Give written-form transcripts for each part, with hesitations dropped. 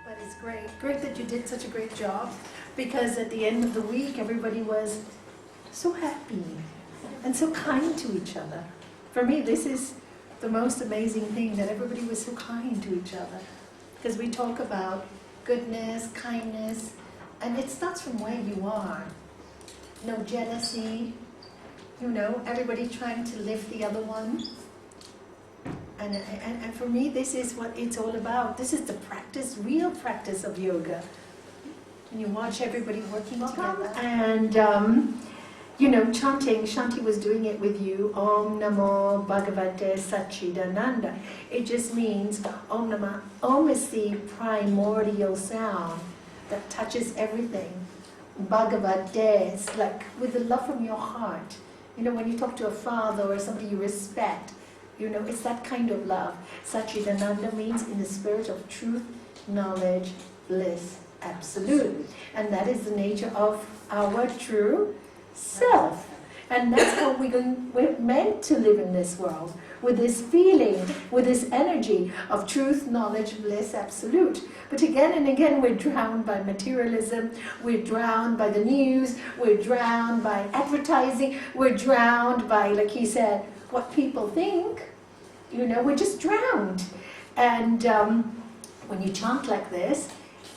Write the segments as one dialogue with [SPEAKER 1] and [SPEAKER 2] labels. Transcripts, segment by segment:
[SPEAKER 1] But it's great that you did such a great job, because at the end of the week, everybody was so happy and so kind to each other. For me, this is the most amazing thing, that everybody was so kind to each other. Because we talk about goodness, kindness, and it starts from where you are. No jealousy, everybody trying to lift the other one. And for me, this is what it's all about. This is the practice, real practice of yoga. And you watch everybody working together. And, chanting, Shanti was doing it with you, Om Namo Bhagavate Satchidananda. It just means Om Nama. Om is the primordial sound that touches everything. Bhagavate is like with the love from your heart. When you talk to a father or somebody you respect, it's that kind of love. Satchidananda means in the spirit of truth, knowledge, bliss, absolute. And that is the nature of our true self. And that's how we're meant to live in this world, with this feeling, with this energy of truth, knowledge, bliss, absolute. But again and again, we're drowned by materialism, we're drowned by the news, we're drowned by advertising, we're drowned by, like he said, what people think. We're just drowned. And when you chant like this,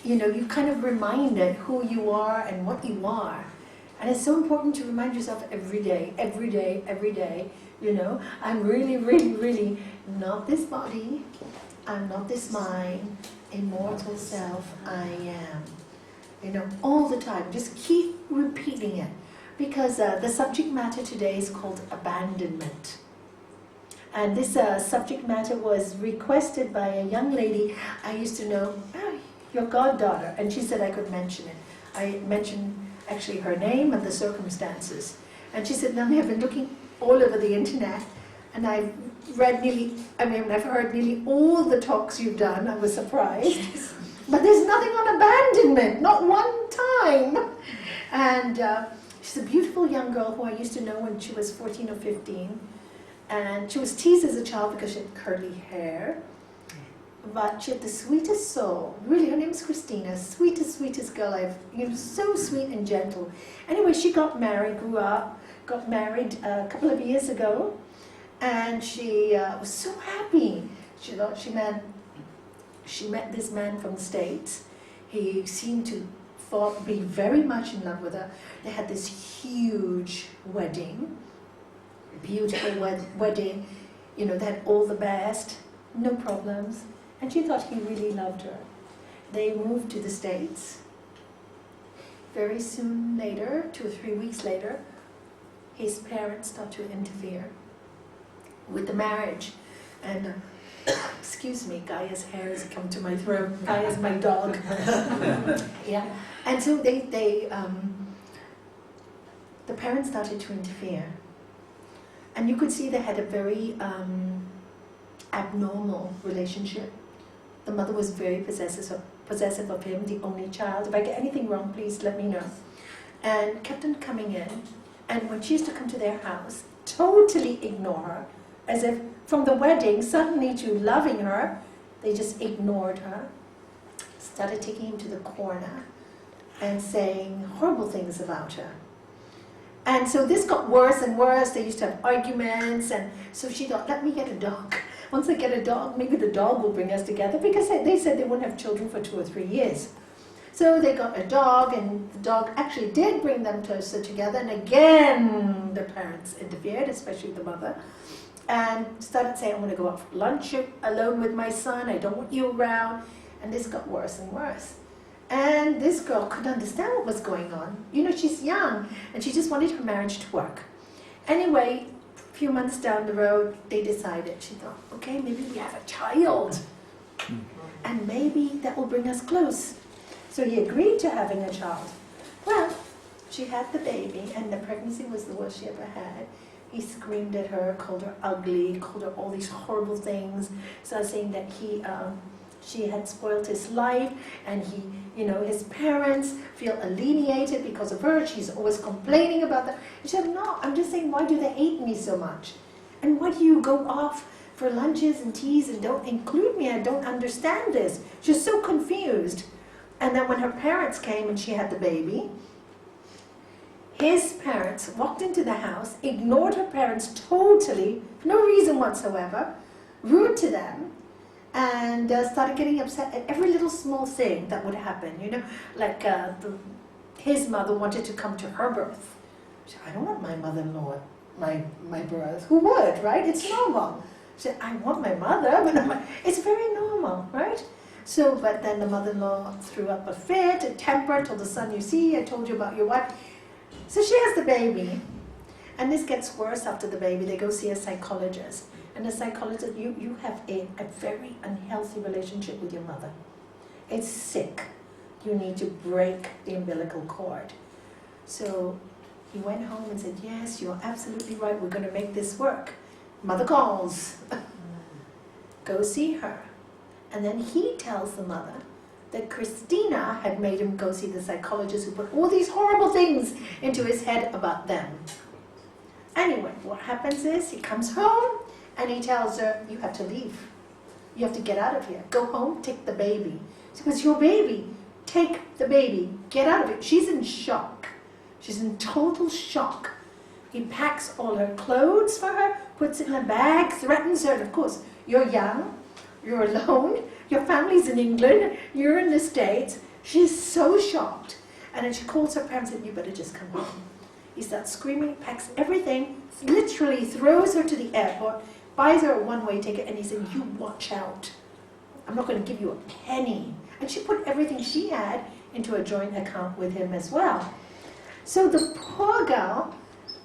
[SPEAKER 1] you kind of reminded who you are and what you are. And it's so important to remind yourself every day, every day, every day, I'm really, really, really not this body, I'm not this mind, immortal self, I am. All the time, just keep repeating it. Because the subject matter today is called abandonment. And this subject matter was requested by a young lady I used to know, your goddaughter, and she said I could mention it. I mentioned actually her name and the circumstances. And she said, Nalanie, I've been looking all over the internet, and I've heard nearly all the talks you've done. I was surprised. But there's nothing on abandonment, not one time. And she's a beautiful young girl who I used to know when she was 14 or 15. And she was teased as a child because she had curly hair. But she had the sweetest soul. Really, her name is Christina. Sweetest girl so sweet and gentle. Anyway, she got married, grew up, got married a couple of years ago. And she was so happy. She thought she met this man from the States. He seemed to be very much in love with her. They had this huge wedding. Beautiful wedding. They had all the best, no problems. And she thought he really loved her. They moved to the States. Very soon later, 2 or 3 weeks later, his parents started to interfere with the marriage. And, excuse me, Gaia's hair has come to my throat. Gaia's my dog. Yeah. And so the parents started to interfere. And you could see they had a very abnormal relationship. The mother was very possessive of him, the only child. If I get anything wrong, please let me know. And kept on coming in. And when she used to come to their house, totally ignore her. As if from the wedding, suddenly to loving her, they just ignored her. Started taking him to the corner and saying horrible things about her. And so this got worse and worse. They used to have arguments, and so she thought, let me get a dog. Once I get a dog, maybe the dog will bring us together, because they said they wouldn't have children for 2 or 3 years. So they got a dog, and the dog actually did bring them closer together, and again the parents interfered, especially the mother, and started saying, I want to go out for lunch alone with my son, I don't want you around, and this got worse and worse. And this girl couldn't understand what was going on. She's young, and she just wanted her marriage to work. Anyway, a few months down the road, they decided, she thought, okay, maybe we have a child. And maybe that will bring us close. So he agreed to having a child. Well, she had the baby, and the pregnancy was the worst she ever had. He screamed at her, called her ugly, called her all these horrible things. Started saying that she had spoiled his life, and his parents feel alienated because of her. She's always complaining about that. She said, no, I'm just saying, why do they hate me so much? And why do you go off for lunches and teas and don't include me. I don't understand this. She was so confused. And then when her parents came and she had the baby, his parents walked into the house, ignored her parents totally, for no reason whatsoever, rude to them, and started getting upset at every little small thing that would happen. You know, like his mother wanted to come to her birth. She said, I don't want my mother-in-law at my birth. Who would, right? It's normal. She said, I want my mother, but it's very normal, right? So, but then the mother-in-law threw up a fit, a temper, told the son, you see, I told you about your wife. So she has the baby, and this gets worse after the baby. They go see a psychologist, and the psychologist, you have a very unhealthy relationship with your mother. It's sick. You need to break the umbilical cord. So he went home and said, yes, you're absolutely right, we're going to make this work. Mother calls. Go see her. And then he tells the mother that Christina had made him go see the psychologist who put all these horrible things into his head about them. Anyway, what happens is he comes home and he tells her, you have to leave. You have to get out of here. Go home, take the baby. She said, it's your baby. Take the baby. Get out of it. She's in shock. She's in total shock. He packs all her clothes for her, puts it in a bag, threatens her. And of course, you're young, you're alone, your family's in England, you're in the States. She's so shocked. And then she calls her parents and said, you better just come home. He starts screaming, packs everything, literally throws her to the airport, buys her a one-way ticket, and he said, you watch out. I'm not going to give you a penny. And she put everything she had into a joint account with him as well. So the poor girl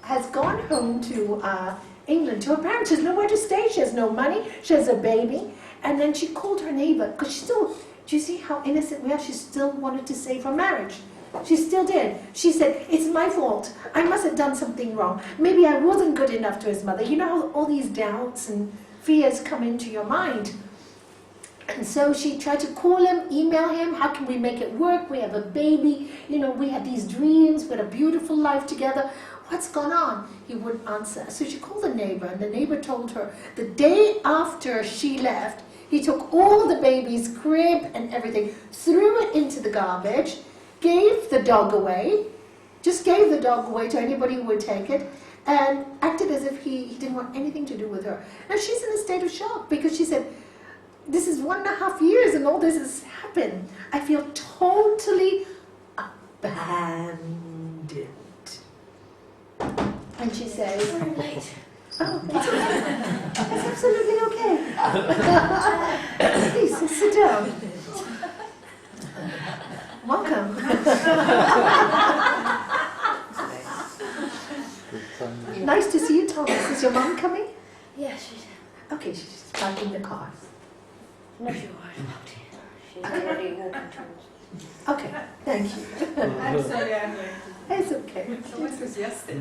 [SPEAKER 1] has gone home to England to her parents. She has nowhere to stay. She has no money. She has a baby. And then she called her neighbor, because she still, do you see how innocent we are? She still wanted to save her marriage. She still did. She said, it's my fault. I must have done something wrong. Maybe I wasn't good enough to his mother. You know how all these doubts and fears come into your mind. And so she tried to call him, email him, how can we make it work? We have a baby, you know, we had these dreams, we had a beautiful life together. What's gone on? He wouldn't answer. So she called the neighbor, and the neighbor told her the day after she left, he took all the baby's crib and everything, threw it into the garbage, gave the dog away, just gave the dog away to anybody who would take it, and acted as if he didn't want anything to do with her. Now she's in a state of shock because she said, this is 1.5 years and all this has happened. I feel totally abandoned. And she says,
[SPEAKER 2] Sorry, late.
[SPEAKER 1] oh, it's okay. It's absolutely okay. Please, sit down. Welcome. Nice to see you, Thomas. Is your mom coming?
[SPEAKER 2] Yeah, she's
[SPEAKER 1] Okay, she's parking the car.
[SPEAKER 2] not sure what about it. She's already walking towards.
[SPEAKER 1] Okay, thank you.
[SPEAKER 3] I'm sorry I'm late.
[SPEAKER 1] It's okay.
[SPEAKER 3] It's so enthusiastic.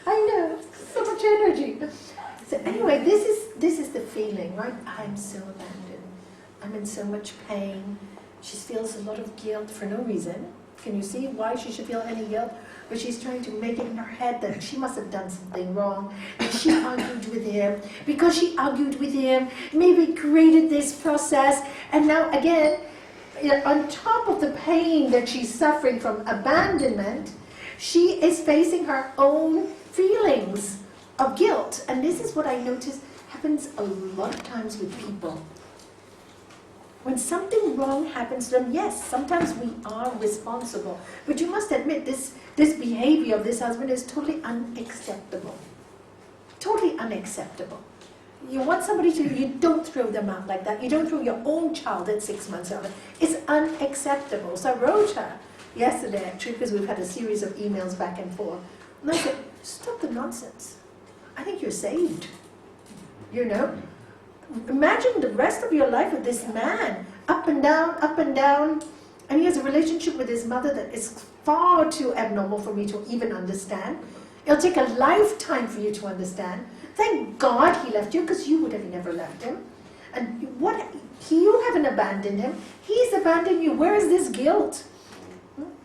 [SPEAKER 1] I know, so much energy. So anyway, this is the feeling, right? I'm so abandoned. I'm in so much pain. She feels a lot of guilt for no reason. Can you see why she should feel any guilt? But she's trying to make it in her head that she must have done something wrong. And she argued with him. Because she argued with him, maybe created this process. And now again, on top of the pain that she's suffering from abandonment, she is facing her own feelings of guilt. And this is what I notice happens a lot of times with people. When something wrong happens to them, yes, sometimes we are responsible. But you must admit, this behavior of this husband is totally unacceptable. Totally unacceptable. You want somebody to, you don't throw them out like that. You don't throw your own child at 6 months out. It's unacceptable. So I wrote her yesterday, actually, because we've had a series of emails back and forth. And I said, stop the nonsense. I think you're saved. You know? Imagine the rest of your life with this man, up and down, and he has a relationship with his mother that is far too abnormal for me to even understand. It'll take a lifetime for you to understand. Thank God he left you, because you would have never left him. And you haven't abandoned him, he's abandoned you. Where is this guilt?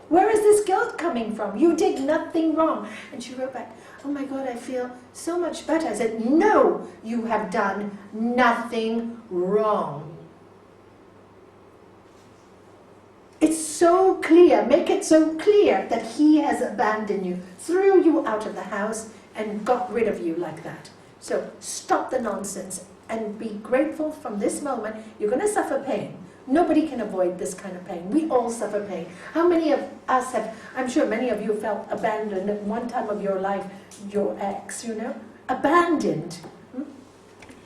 [SPEAKER 1] Where is this guilt coming from? You did nothing wrong. And she wrote back, oh my God, I feel so much better. I said, no, you have done nothing wrong. It's so clear, make it so clear that he has abandoned you, threw you out of the house and got rid of you like that. So stop the nonsense and be grateful from this moment. You're going to suffer pain. Nobody can avoid this kind of pain. We all suffer pain. How many of us have, I'm sure many of you felt abandoned at one time of your life, your ex, you know, abandoned.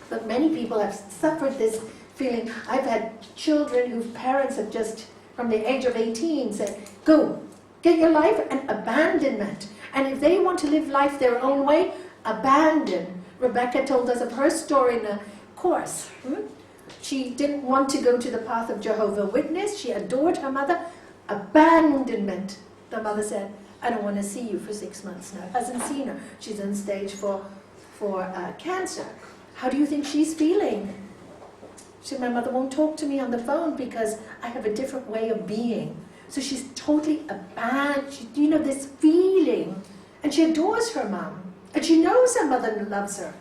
[SPEAKER 1] But many people have suffered this feeling. I've had children whose parents have just, from the age of 18, said, go, get your life, and abandonment. And if they want to live life their own way, abandon. Rebecca told us of her story in a course. She didn't want to go to the path of Jehovah's Witness. She adored her mother. Abandonment. The mother said, I don't want to see you for 6 months now. Hasn't seen her. She's in stage for cancer. How do you think she's feeling? She said, my mother won't talk to me on the phone because I have a different way of being. So she's totally abandoned. You know, this feeling. And she adores her mom. And she knows her mother loves her.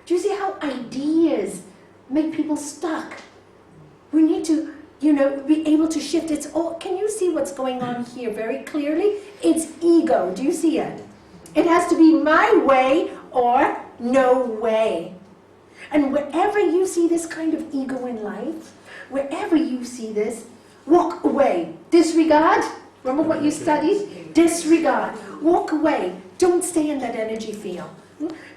[SPEAKER 1] Do you see how ideas make people stuck? We need to, you know, be able to shift. It's all, can you see what's going on here very clearly? It's ego. Do you see it? It has to be my way or no way. And wherever you see this kind of ego in life, wherever you see this, walk away. Disregard. Remember what you studied? Disregard. Walk away. Don't stay in that energy field.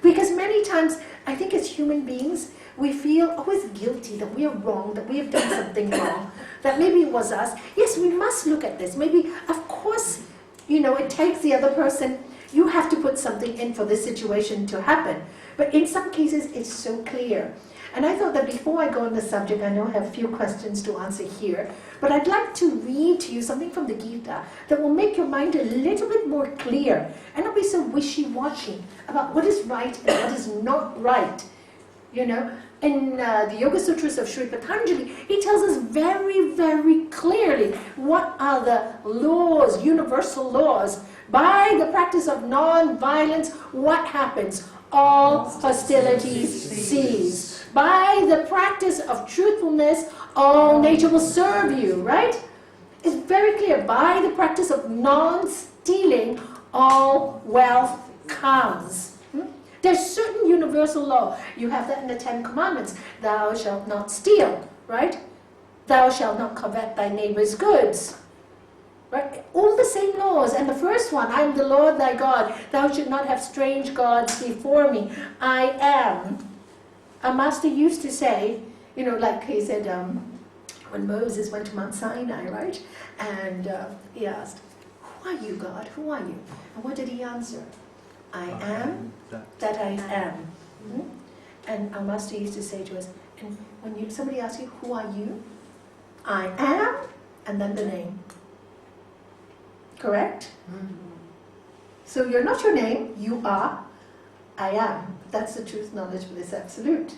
[SPEAKER 1] Because many times, I think as human beings, we feel always guilty that we are wrong, that we have done something wrong, that maybe it was us. Yes, we must look at this. Maybe, of course, you know, it takes the other person. You have to put something in for this situation to happen. But in some cases, it's so clear. And I thought that before I go on the subject, I know I have a few questions to answer here, but I'd like to read to you something from the Gita that will make your mind a little bit more clear and not be so wishy-washy about what is right and what is not right. You know, in the Yoga Sutras of Sri Patanjali, he tells us very, very clearly what are the laws, universal laws. By the practice of non-violence, what happens? All hostilities cease. By the practice of truthfulness, all nature will serve you, right? It's very clear. By the practice of non-stealing, all wealth comes. There's certain universal law. You have that in the 10 Commandments. Thou shalt not steal, right? Thou shalt not covet thy neighbor's goods. Right? All the same laws. And the first one, I am the Lord thy God. Thou shalt not have strange gods before me. I am. Our master used to say, you know, like he said, when Moses went to Mount Sinai, right? And he asked, who are you, God? Who are you? And what did he answer? I am that I am. And our master used to say to us, and when somebody asks you, who are you? I am, and then the name. Correct? So you're not your name, you are, I am. That's the truth, knowledge, but it's absolute.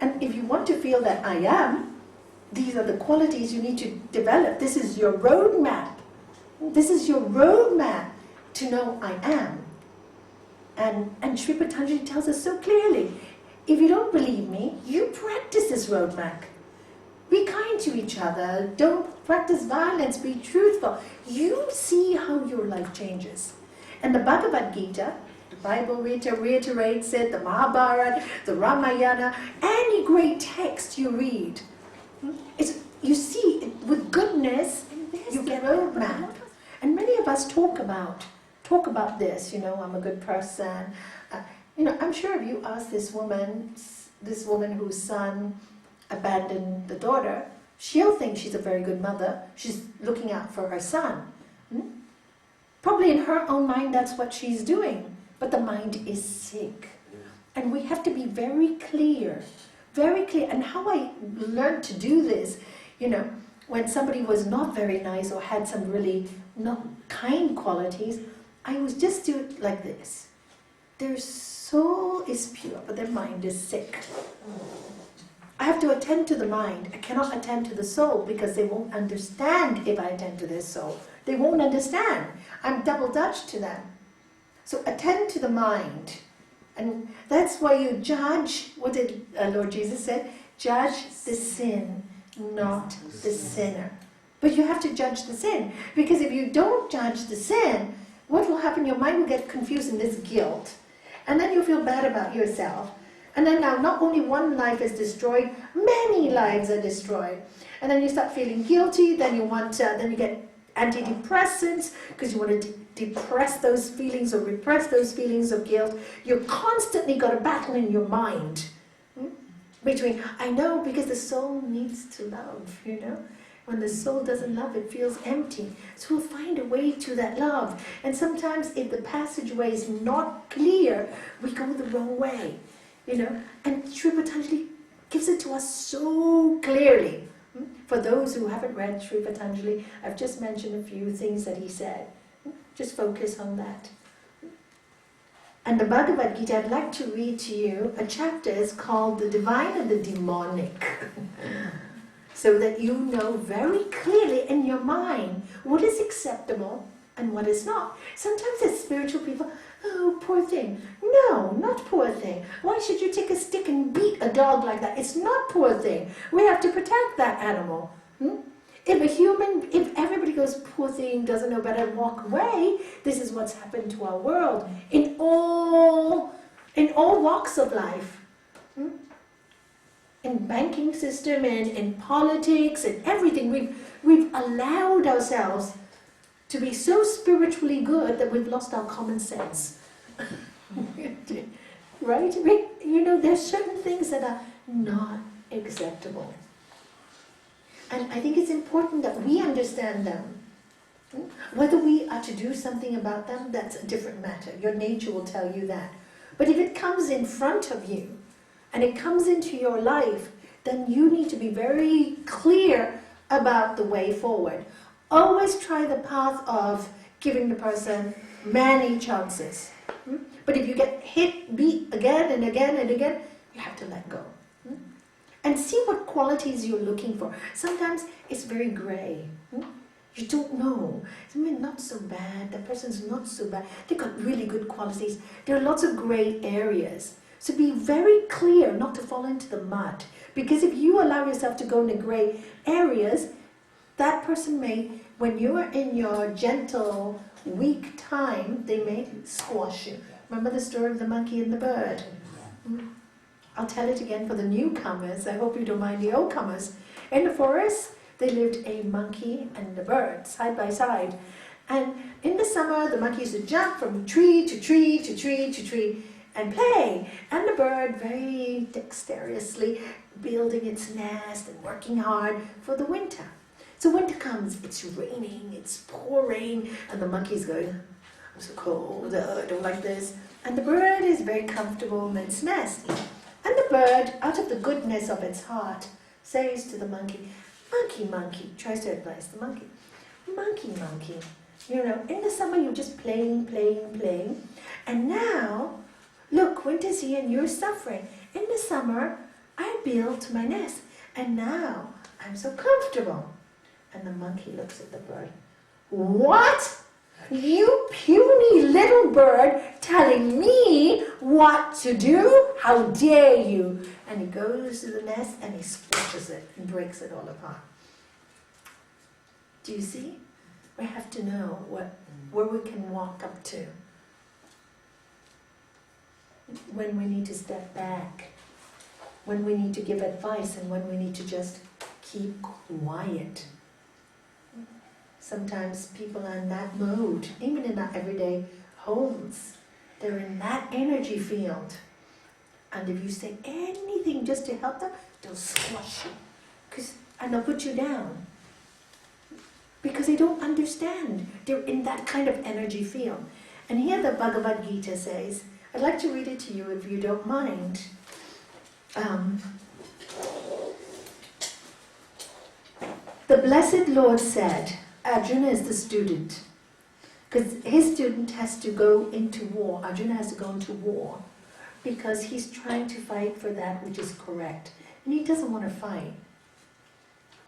[SPEAKER 1] And if you want to feel that I am, these are the qualities you need to develop. This is your roadmap. This is your roadmap to know I am. And Sri Patanjali tells us so clearly, if you don't believe me, you practice this roadmap. Be kind to each other. Don't practice violence. Be truthful. You see how your life changes. And the Bhagavad Gita, the Bible reiterates it, the Mahabharata, the Ramayana, any great text you read, you see with goodness, you get a roadmap. And many of us talk about this, you know, I'm a good person. You know, I'm sure if you ask this woman whose son abandoned the daughter, she'll think she's a very good mother. She's looking out for her son. Probably in her own mind that's what she's doing. But the mind is sick. And we have to be very clear. Very clear. And how I learned to do this, you know, when somebody was not very nice or had some really not kind qualities, I was just do it like this. Their soul is pure, but their mind is sick. I have to attend to the mind. I cannot attend to the soul because they won't understand if I attend to their soul. They won't understand. I'm double Dutch to them. So attend to the mind. And that's why you judge, what did Lord Jesus say? Judge the sin, not the sinner. But you have to judge the sin. Because if you don't judge the sin, what will happen? Your mind will get confused in this guilt. And then you feel bad about yourself. And then now not only one life is destroyed, many lives are destroyed. And then you start feeling guilty, then you get antidepressants because you want to depress those feelings or repress those feelings of guilt. You've constantly got a battle in your mind. Between, I know, because the soul needs to love, you know. When the soul doesn't love, it feels empty. So we'll find a way to that love. And sometimes if the passageway is not clear, we go the wrong way, you know. And Sri Patanjali gives it to us so clearly. For those who haven't read Sri Patanjali, I've just mentioned a few things that he said. Just focus on that. And the Bhagavad Gita, I'd like to read to you a chapter. It's called The Divine and the Demonic. So that you know very clearly in your mind what is acceptable and what is not. Sometimes as spiritual people, oh, poor thing. No, not poor thing. Why should you take a stick and beat a dog like that? It's not poor thing. We have to protect that animal. If everybody goes, poor thing, doesn't know better, walk away, this is what's happened to our world in all walks of life. In banking system and in politics and everything, we've allowed ourselves to be so spiritually good that we've lost our common sense. Right? There's certain things that are not acceptable. And I think it's important that we understand them. Whether we are to do something about them, that's a different matter. Your nature will tell you that. But if it comes in front of you, and it comes into your life, then you need to be very clear about the way forward. Always try the path of giving the person many chances. But if you get beat again and again and again, you have to let go. And see what qualities you're looking for. Sometimes it's very grey. You don't know. I mean, not so bad. That person's not so bad. They've got really good qualities. There are lots of grey areas. So be very clear not to fall into the mud. Because if you allow yourself to go into grey areas, that person may, when you are in your gentle, weak time, they may squash you. Remember the story of the monkey and the bird? I'll tell it again for the newcomers. I hope you don't mind the old comers. In the forest, they lived a monkey and a bird, side by side. And in the summer, the monkey used to jump from tree to tree to tree to tree and play. And the bird, very dexterously, building its nest and working hard for the winter. So winter comes, it's raining, it's pouring, and the monkey's going, I'm so cold, I don't like this. And the bird is very comfortable in its nest. And the bird, out of the goodness of its heart, says to the monkey, monkey, monkey, tries to advise the monkey, monkey, monkey, in the summer you're just playing, and now, look, winter's here and you're suffering. In the summer, I built my nest, and now I'm so comfortable. And the monkey looks at the bird, what? You puny little bird telling me what to do? How dare you? And he goes to the nest and he squashes it and breaks it all apart. Do you see? We have to know where we can walk up to. When we need to step back. When we need to give advice and when we need to just keep quiet. Sometimes people are in that mode, even in our everyday homes. They're in that energy field. And if you say anything just to help them, they'll squash you. And they'll put you down. Because they don't understand. They're in that kind of energy field. And here the Bhagavad Gita says, I'd like to read it to you if you don't mind. The Blessed Lord said, Arjuna is the student, because his student has to go into war. Arjuna has to go into war because he's trying to fight for that which is correct. And he doesn't want to fight.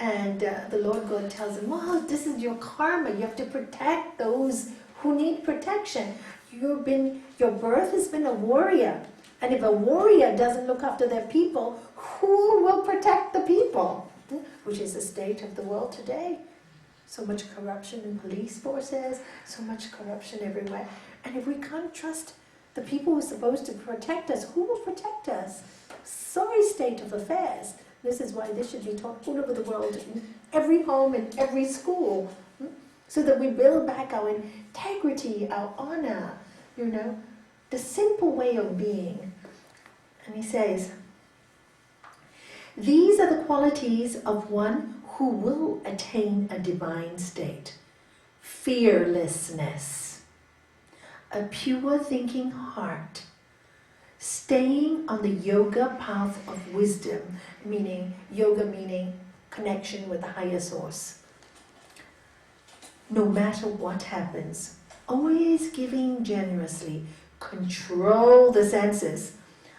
[SPEAKER 1] And the Lord God tells him, well, this is your karma. You have to protect those who need protection. Your birth has been a warrior. And if a warrior doesn't look after their people, who will protect the people? Which is the state of the world today. So much corruption in police forces, so much corruption everywhere. And if we can't trust the people who are supposed to protect us, who will protect us? Sorry state of affairs. This is why this should be taught all over the world, in every home, in every school, so that we build back our integrity, our honor, the simple way of being. And he says, these are the qualities of one who will attain a divine state. Fearlessness, a pure thinking heart, staying on the yoga path of wisdom, meaning connection with the higher source. No matter what happens, always giving generously, control the senses,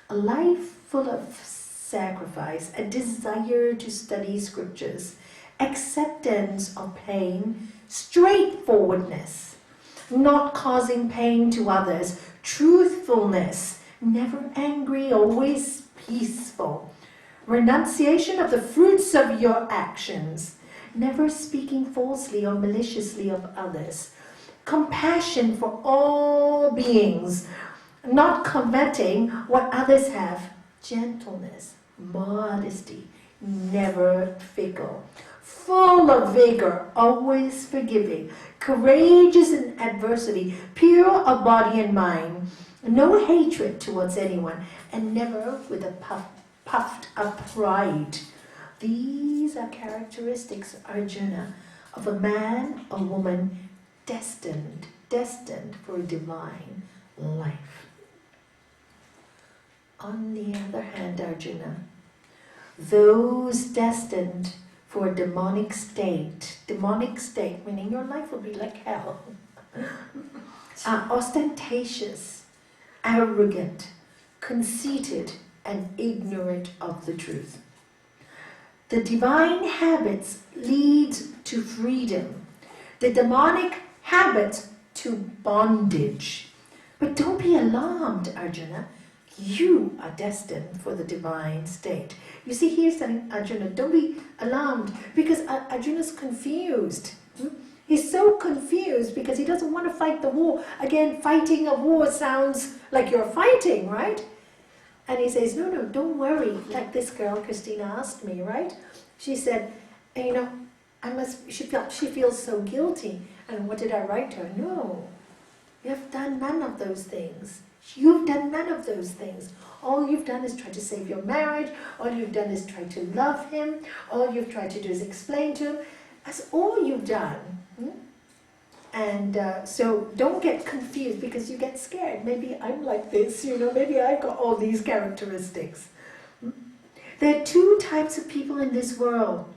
[SPEAKER 1] a life full of sacrifice, a desire to study scriptures, acceptance of pain, straightforwardness, not causing pain to others, truthfulness, never angry, always peaceful, renunciation of the fruits of your actions, never speaking falsely or maliciously of others, compassion for all beings, not coveting what others have, gentleness, modesty, never fickle, full of vigor, always forgiving, courageous in adversity, pure of body and mind, no hatred towards anyone, and never with a puffed up pride. These are characteristics, Arjuna, of a man or woman destined for a divine life. On the other hand, Arjuna, those destined for a demonic state meaning your life will be like hell, are ostentatious, arrogant, conceited, and ignorant of the truth. The divine habits lead to freedom, the demonic habits to bondage. But don't be alarmed, Arjuna. You are destined for the divine state. You see, he's telling Arjuna, don't be alarmed, because Arjuna's confused. He's so confused because he doesn't want to fight the war. Again, fighting a war sounds like you're fighting, right? And he says, no, don't worry. Like this girl, Christina, asked me, right? She said, she feels so guilty. And what did I write to her? No, you have done none of those things. You've done none of those things. All you've done is try to save your marriage. All you've done is try to love him. All you've tried to do is explain to him. That's all you've done. And so don't get confused because you get scared. Maybe I'm like this, maybe I've got all these characteristics. There are two types of people in this world.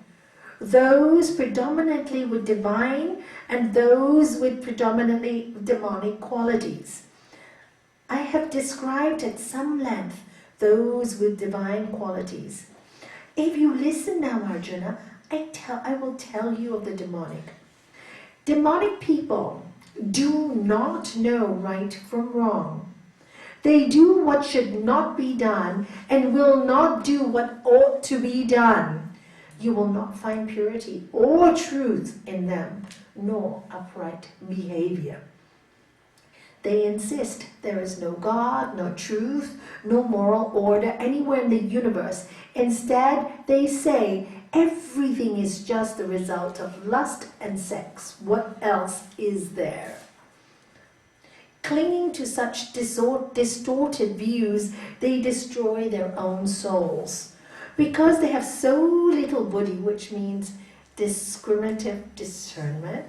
[SPEAKER 1] Those predominantly with divine and those with predominantly demonic qualities. I have described at some length those with divine qualities. If you listen now, Arjuna, I will tell you of the demonic. Demonic people do not know right from wrong. They do what should not be done and will not do what ought to be done. You will not find purity or truth in them, nor upright behavior. They insist there is no God, no truth, no moral order anywhere in the universe. Instead, they say everything is just the result of lust and sex. What else is there? Clinging to such distorted views, they destroy their own souls. Because they have so little buddhi, which means discriminative discernment,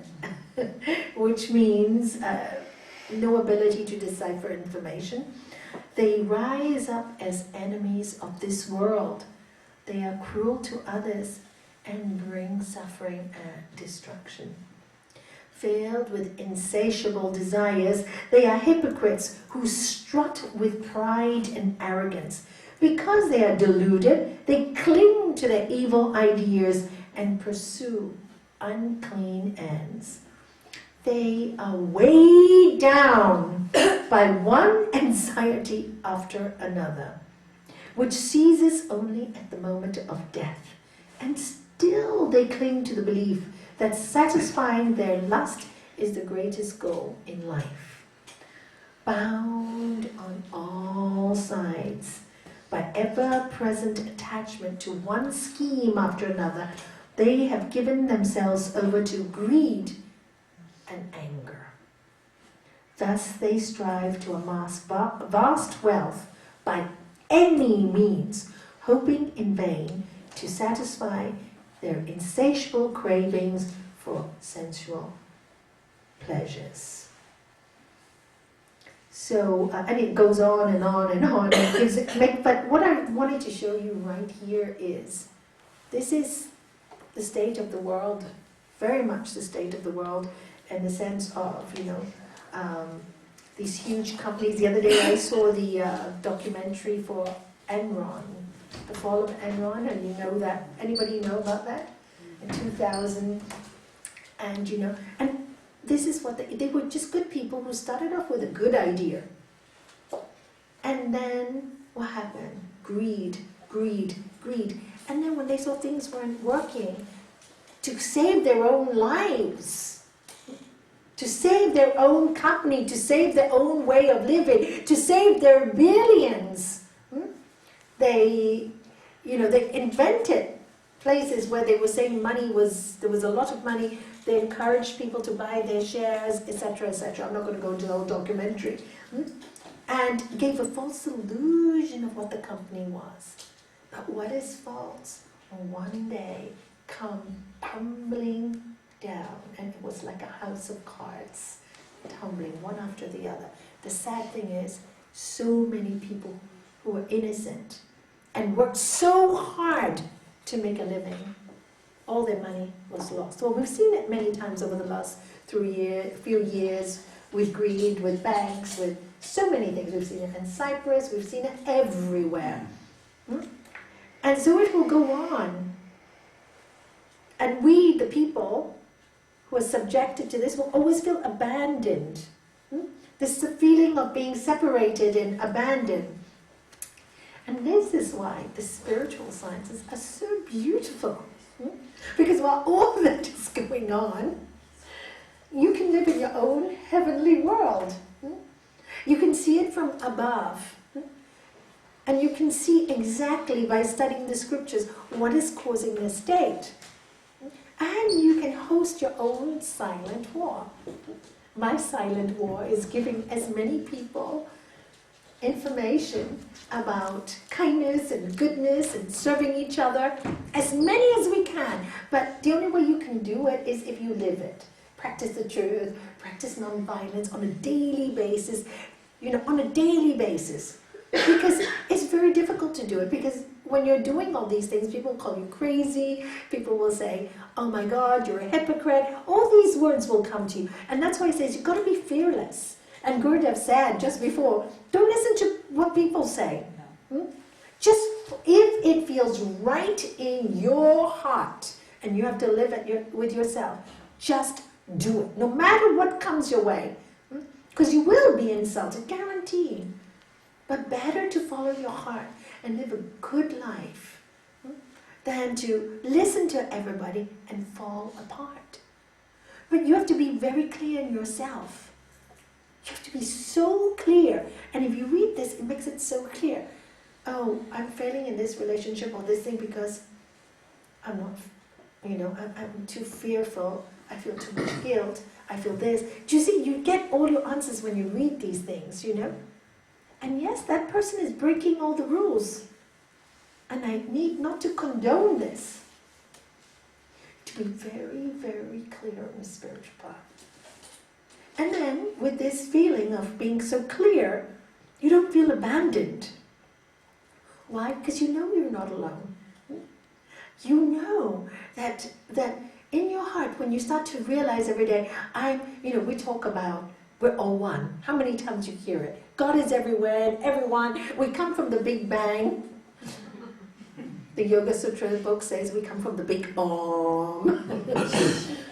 [SPEAKER 1] which means no ability to decipher information, they rise up as enemies of this world. They are cruel to others and bring suffering and destruction. Filled with insatiable desires, they are hypocrites who strut with pride and arrogance. Because they are deluded, they cling to their evil ideas and pursue unclean ends. They are weighed down by one anxiety after another, which ceases only at the moment of death. And still they cling to the belief that satisfying their lust is the greatest goal in life. Bound on all sides by ever-present attachment to one scheme after another, they have given themselves over to greed and anger. Thus they strive to amass vast wealth by any means, hoping in vain to satisfy their insatiable cravings for sensual pleasures. So, and it goes on and on and on. But what I wanted to show you right here is, this is the state of the world, very much the state of the world, in the sense of, these huge companies. The other day I saw the documentary for Enron, the fall of Enron, and you know that, anybody know about that? In 2000, and and this is what they were just good people who started off with a good idea. And then what happened? Greed, greed, greed. And then when they saw things weren't working, to save their own lives, to save their own company, to save their own way of living, to save their billions, they invented places where they were saying there was a lot of money. They encouraged people to buy their shares, etc., etc. I'm not going to go into the whole documentary. And gave a false illusion of what the company was. But what is false will one day come tumbling down, and it was like a house of cards, tumbling one after the other. The sad thing is, so many people who were innocent and worked so hard to make a living, all their money was lost. Well, we've seen it many times over the last few years with greed, with banks, with so many things. We've seen it in Cyprus, we've seen it everywhere. And so it will go on. And we, the people who are subjected to this, will always feel abandoned. This is a feeling of being separated and abandoned. And this is why the spiritual sciences are so beautiful. Because while all that is going on, you can live in your own heavenly world. You can see it from above. And you can see exactly by studying the scriptures what is causing this state. And you can host your own silent war. My silent war is giving as many people information about kindness and goodness and serving each other, as many as we can. But the only way you can do it is if you live it. Practice the truth, practice non-violence on a daily basis, on a daily basis. Because it's very difficult to do it, because when you're doing all these things, people call you crazy, people will say, oh my God, you're a hypocrite. All these words will come to you. And that's why he says, you've got to be fearless. And Gurudev said just before, don't listen to what people say. Just if it feels right in your heart, and you have to live it with yourself, just do it, no matter what comes your way. Because you will be insulted, guaranteed. But better to follow your heart and live a good life than to listen to everybody and fall apart. But you have to be very clear in yourself. You have to be so clear. And if you read this, it makes it so clear. Oh, I'm failing in this relationship or this thing because I'm not, I'm too fearful. I feel too much guilt. I feel this. Do you see, you get all your answers when you read these things, And yes, that person is breaking all the rules. And I need not to condone this. To be very, very clear in the spiritual path. And then, with this feeling of being so clear, you don't feel abandoned. Why? Because you know you're not alone. You know that in your heart, when you start to realize every day, we talk about we're all one. How many times you hear it? God is everywhere and everyone. We come from the Big Bang. The Yoga Sutra book says we come from the big Om.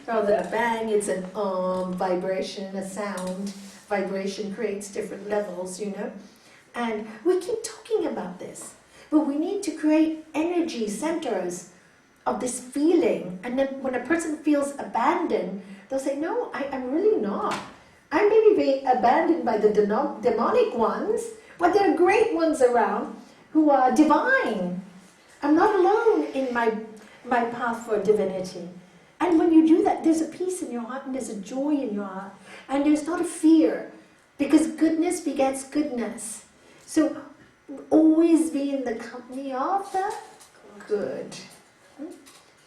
[SPEAKER 1] Rather than a bang, it's an Om vibration, a sound. Vibration creates different levels, you know. And we keep talking about this. But we need to create energy centers of this feeling. And then when a person feels abandoned, they'll say, no, I'm really not. I may be abandoned by the demonic ones, but there are great ones around who are divine. I'm not alone in my path for divinity. And when you do that, there's a peace in your heart and there's a joy in your heart. And there's not a fear, because goodness begets goodness. So always be in the company of the good.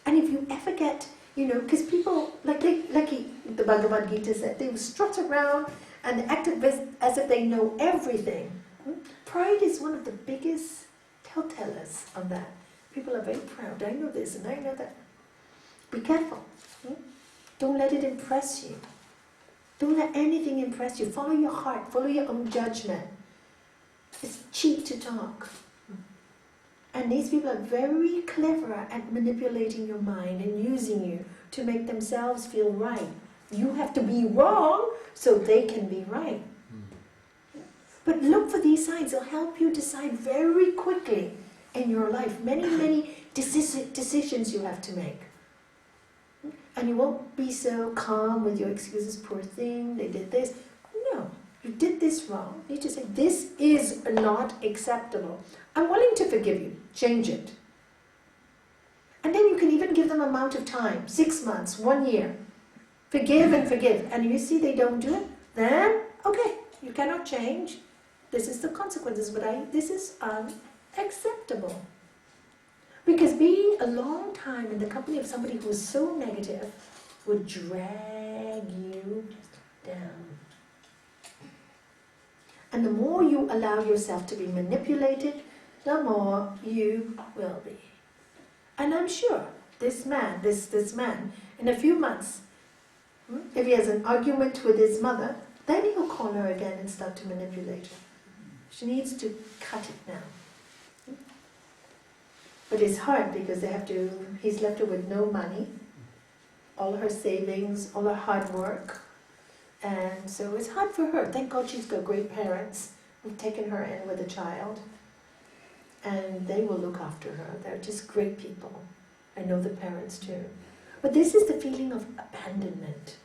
[SPEAKER 1] And if you ever get, you know, because people, like the Bhagavad Gita said, they will strut around and act as if they know everything. Pride is one of the biggest telltellers of that. People are very proud. I know this and I know that. Be careful. Don't let it impress you. Don't let anything impress you. Follow your heart. Follow your own judgment. It's cheap to talk. And these people are very clever at manipulating your mind and using you to make themselves feel right. You have to be wrong so they can be right. But look for these signs. They'll help you decide very quickly in your life. Many decisions you have to make. And you won't be so calm with your excuses. Poor thing, they did this. No, you did this wrong. You need to say, this is not acceptable. I'm willing to forgive you. Change it. And then you can even give them amount of time. 6 months, 1 year. Forgive and forgive. And you see they don't do it, then, okay, you cannot change. This is the consequences, but this is unacceptable. Because being a long time in the company of somebody who is so negative would drag you down. And the more you allow yourself to be manipulated, the more you will be. And I'm sure this man, in a few months, if he has an argument with his mother, then he'll call her again and start to manipulate her. She needs to cut it now. But it's hard because he's left her with no money, all her savings, all her hard work. And so it's hard for her. Thank God she's got great parents who've taken her in with a child. And they will look after her. They're just great people. I know the parents too. But this is the feeling of abandonment,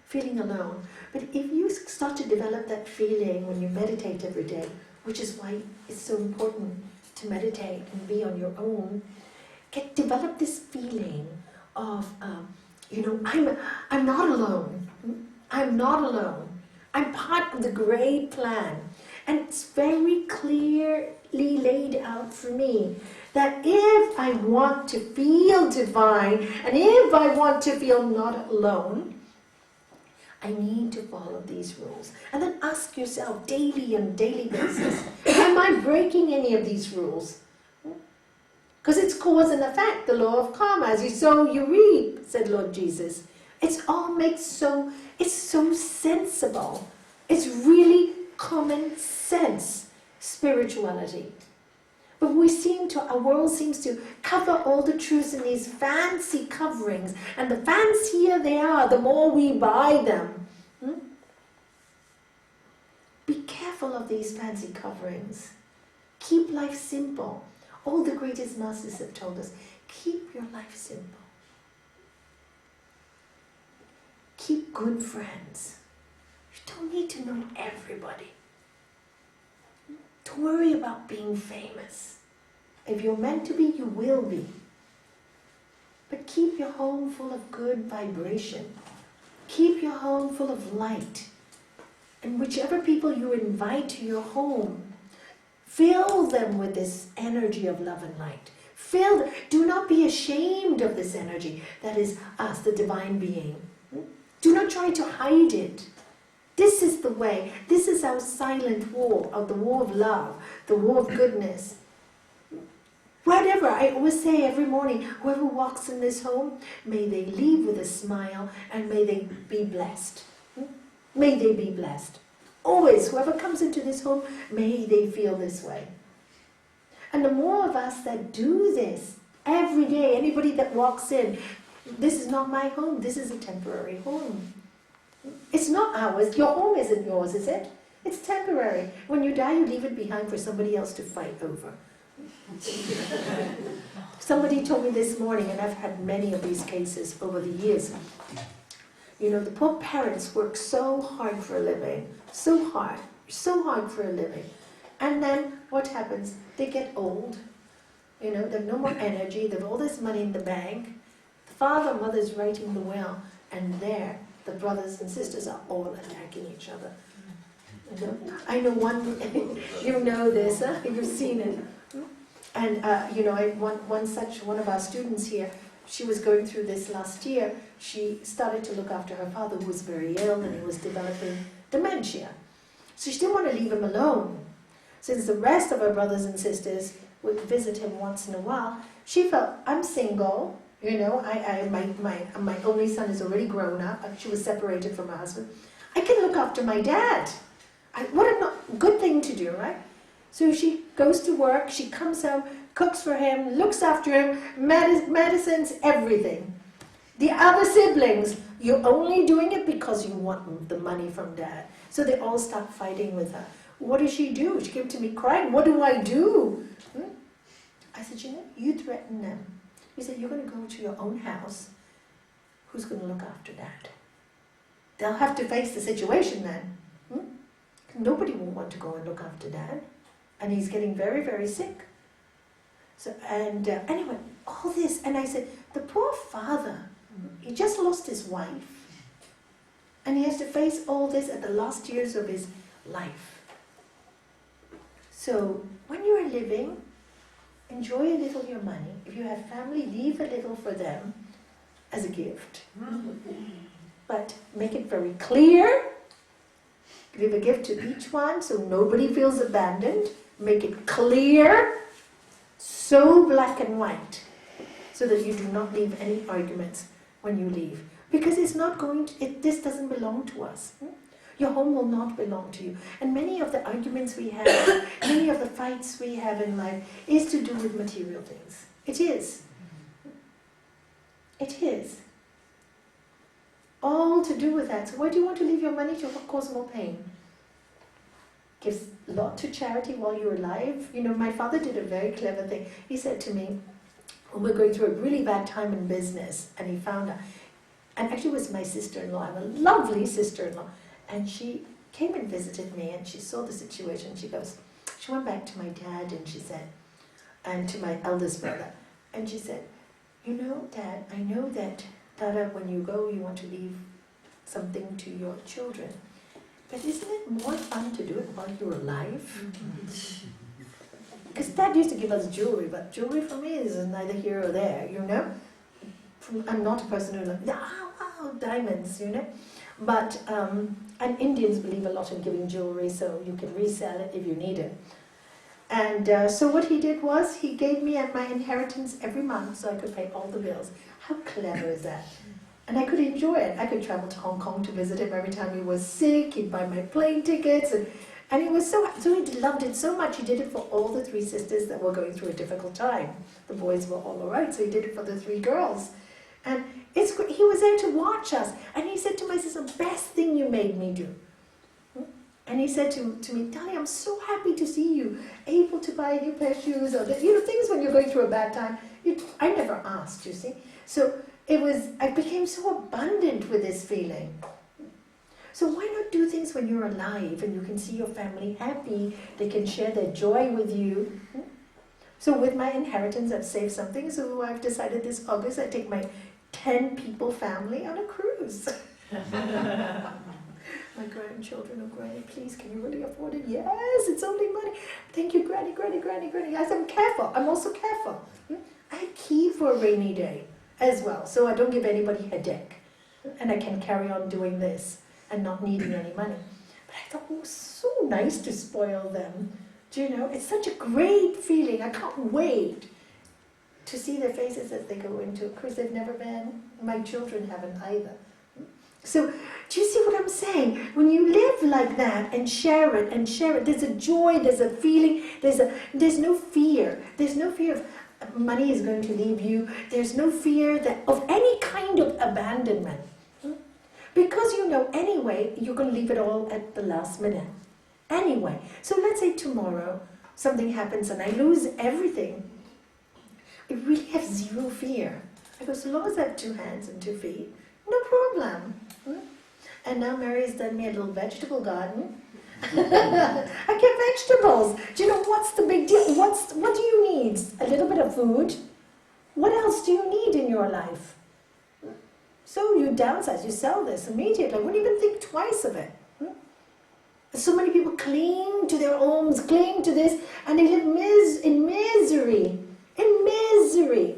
[SPEAKER 1] feeling alone. But if you start to develop that feeling when you meditate every day, which is why it's so important to meditate and be on your own, develop this feeling of, I'm not alone. I'm not alone. I'm part of the great plan. And it's very clearly laid out for me that if I want to feel divine and if I want to feel not alone, I need to follow these rules. And then ask yourself daily on a daily basis, am I breaking any of these rules? Because it's cause and effect, the law of karma. As you sow, you reap, said Lord Jesus. It's so sensible. It's really common sense spirituality. But our world seems to cover all the truths in these fancy coverings. And the fancier they are, the more we buy them. Be careful of these fancy coverings. Keep life simple. All the greatest masters have told us, keep your life simple. Keep good friends. You don't need to know everybody. Don't worry about being famous. If you're meant to be, you will be. But keep your home full of good vibration. Keep your home full of light. And whichever people you invite to your home, fill them with this energy of love and light. Do not be ashamed of this energy that is us, the divine being. Do not try to hide it. This is the way. This is our silent war, the war of love, the war of goodness. Whatever, I always say every morning, whoever walks in this home, may they leave with a smile and may they be blessed. May they be blessed. Always, whoever comes into this home, may they feel this way. And the more of us that do this every day, anybody that walks in, this is not my home, this is a temporary home. It's not ours. Your home isn't yours, is it? It's temporary. When you die, you leave it behind for somebody else to fight over. Somebody told me this morning, and I've had many of these cases over the years. You know, the poor parents work so hard for a living, so hard for a living. And then what happens? They get old, you know, they have no more energy, they have all this money in the bank. The father and mother is writing the will, and there, the brothers and sisters are all attacking each other. You know? I know one, you know this, huh? You've seen it. And, you know, one of our students here, she was going through this last year. She started to look after her father, who was very ill, and he was developing dementia. So she didn't want to leave him alone. Since the rest of her brothers and sisters would visit him once in a while, she felt, I'm single, you know, my only son is already grown up, she was separated from her husband. I can look after my dad. What a good thing to do, right? So she goes to work, she comes home, cooks for him, looks after him, medicines, everything. The other siblings, you're only doing it because you want the money from dad. So they all start fighting with her. What does she do? She came to me crying, what do I do? I said, you know, you threaten them. You said, you're going to go to your own house. Who's going to look after dad? They'll have to face the situation then. Nobody will want to go and look after dad. And he's getting very, very sick. So, and anyway, all this, and I said, the poor father, he just lost his wife. And he has to face all this at the last years of his life. So, when you are living, enjoy a little your money. If you have family, leave a little for them as a gift. But make it very clear. Give a gift to each one so nobody feels abandoned. Make it clear, so black and white, so that you do not leave any arguments when you leave. Because it's not going to, this doesn't belong to us. Your home will not belong to you. And many of the arguments we have, many of the fights we have in life is to do with material things. It is. It is. All to do with that. So why do you want to leave your money to cause more pain? Gives a lot to charity while you're alive. You know, my father did a very clever thing. He said to me, when we're going through a really bad time in business, and he found out, and actually it was my sister-in-law, I have a lovely sister-in-law, and she came and visited me, and she saw the situation. She went back to my dad, and she said, and to my eldest brother, and she said, you know, Dad, I know that, Dada, when you go, you want to leave something to your children. But isn't it more fun to do it while you're alive? Because Dad used to give us jewelry, but jewelry for me is neither here or there, you know? I'm not a person who like, wow, diamonds, you know? But, and Indians believe a lot in giving jewelry, so you can resell it if you need it. And so what he did was, he gave me my inheritance every month so I could pay all the bills. How clever is that? And I could enjoy it. I could travel to Hong Kong to visit him every time he was sick. He'd buy my plane tickets. And he was so he loved it so much. He did it for all the 3 sisters that were going through a difficult time. The boys were all right, so he did it for the 3 girls. And he was there to watch us. And he said to my sister, best thing you made me do. And he said to me, Dali, I'm so happy to see you able to buy a new pair of shoes. Or things when you're going through a bad time. I never asked, you see. So I became so abundant with this feeling. So why not do things when you're alive and you can see your family happy, they can share their joy with you. So with my inheritance, I've saved something, so I've decided this August I take my 10-people family on a cruise. My grandchildren, oh Granny, please, can you really afford it? Yes, it's only money. Thank you, Granny, Granny, Granny, Granny. I said, I'm careful, I'm also careful. I keep for a rainy day as well, so I don't give anybody a headache. And I can carry on doing this and not needing any money. But I thought, it was so nice to spoil them. Do you know, it's such a great feeling. I can't wait to see their faces as they go into a cruise. They've never been. My children haven't either. So, do you see what I'm saying? When you live like that and share it, there's a joy, there's a feeling, there's no fear. There's no fear of money is going to leave you. There's no fear of any kind of abandonment. Because you know anyway, you're going to leave it all at the last minute. Anyway, so let's say tomorrow something happens and I lose everything. I really have zero fear. I go, so long as I have 2 hands and 2 feet, no problem. And now Mary's done me a little vegetable garden. I get vegetables. Do you know what's the big deal? What do you need? A little bit of food? What else do you need in your life? So you downsize, you sell this immediately. I wouldn't even think twice of it. So many people cling to their homes, cling to this, and they live in misery. In misery.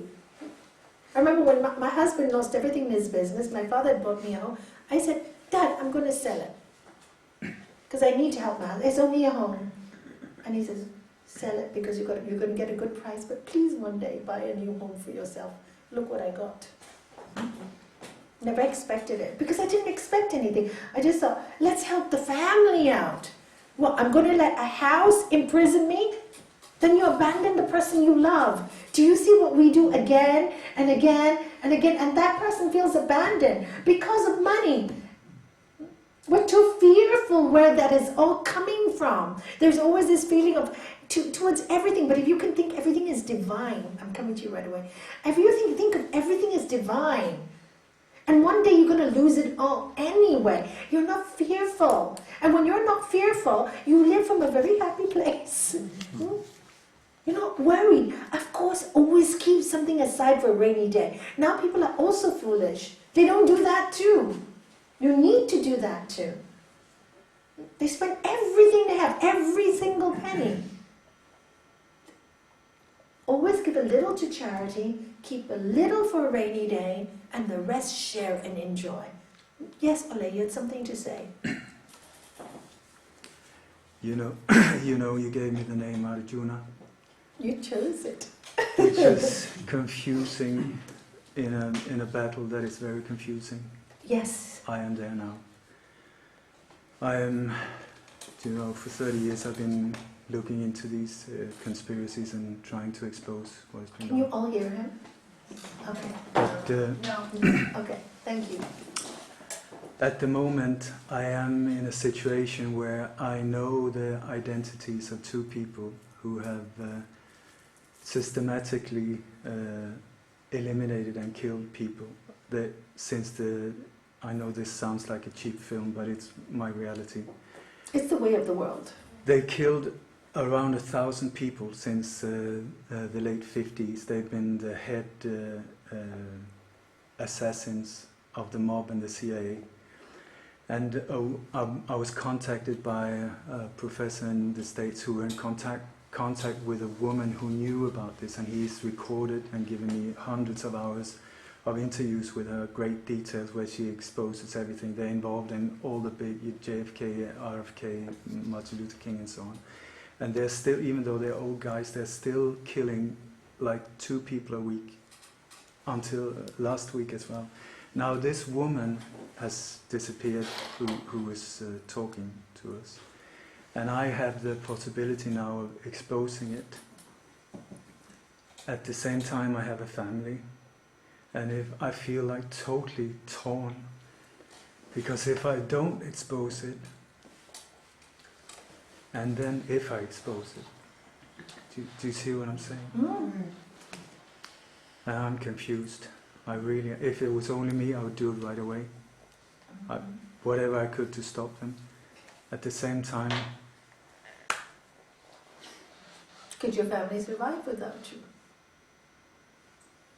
[SPEAKER 1] I remember when my husband lost everything in his business, my father had bought me a home. I said, Dad, I'm going to sell it. Because I need to help my husband. It's only a home. And he says, sell it because you're going to get a good price, but please one day buy a new home for yourself. Look what I got. Never expected it, because I didn't expect anything. I just thought, let's help the family out. Well, I'm going to let a house imprison me? Then you abandon the person you love. Do you see what we do again and again and again? And that person feels abandoned because of money. We're too fearful where that is all coming from. There's always this feeling of towards everything, but if you can think everything is divine, I'm coming to you right away. If you think of everything as divine, and one day you're going to lose it all anyway. You're not fearful. And when you're not fearful, you live from a very happy place. You're not worried. Of course, always keep something aside for a rainy day. Now people are also foolish. They don't do that too. You need to do that too. They spend everything they have, every single penny. Always give a little to charity, keep a little for a rainy day, and the rest share and enjoy. Yes, Ole, you had something to say.
[SPEAKER 4] You know, you gave me the name Arjuna,
[SPEAKER 1] You chose it.
[SPEAKER 4] which is confusing in a battle that is very confusing.
[SPEAKER 1] Yes.
[SPEAKER 4] I am there now. For 30 years I've been looking into these conspiracies and trying to expose what has been
[SPEAKER 1] Can you
[SPEAKER 4] done.
[SPEAKER 1] all hear him? Okay.
[SPEAKER 4] But
[SPEAKER 3] No.
[SPEAKER 1] Okay, thank you.
[SPEAKER 4] at the moment I am in a situation where I know the identities of 2 people who have systematically eliminated and killed people. I know this sounds like a cheap film, but it's my reality.
[SPEAKER 1] It's the way of the world.
[SPEAKER 4] They killed around 1,000 people since the late 50s. They've been the head assassins of the mob and the CIA. And I was contacted by a professor in the States who were in contact with a woman who knew about this, and he's recorded and given me hundreds of hours of interviews with her, great details where she exposes everything. They're involved in all the big JFK, RFK, Martin Luther King and so on. And they're still, even though they're old guys, they're still killing like 2 people a week until last week as well. Now this woman has disappeared who was talking to us. And I have the possibility now of exposing it. At the same time I have a family. And if I feel like totally torn, because if I don't expose it, and then if I expose it, do you see what I'm saying? And I'm confused. If it was only me, I would do it right away. Whatever I could to stop them. At the same time,
[SPEAKER 1] Could your family survive without you?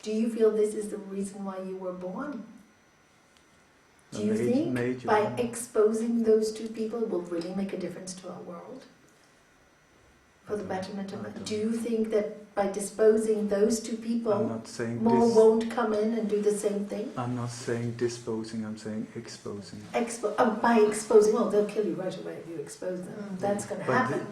[SPEAKER 1] Do you feel this is the reason why you were born? Do you think by exposing those 2 people will really make a difference to our world? For the betterment of it? Do you think that by disposing those 2 people,
[SPEAKER 4] I'm not saying
[SPEAKER 1] more won't come in and do the same thing?
[SPEAKER 4] I'm not saying disposing, I'm saying exposing.
[SPEAKER 1] By exposing, well, they'll kill you right away if you expose them. That's going to
[SPEAKER 4] But
[SPEAKER 1] happen.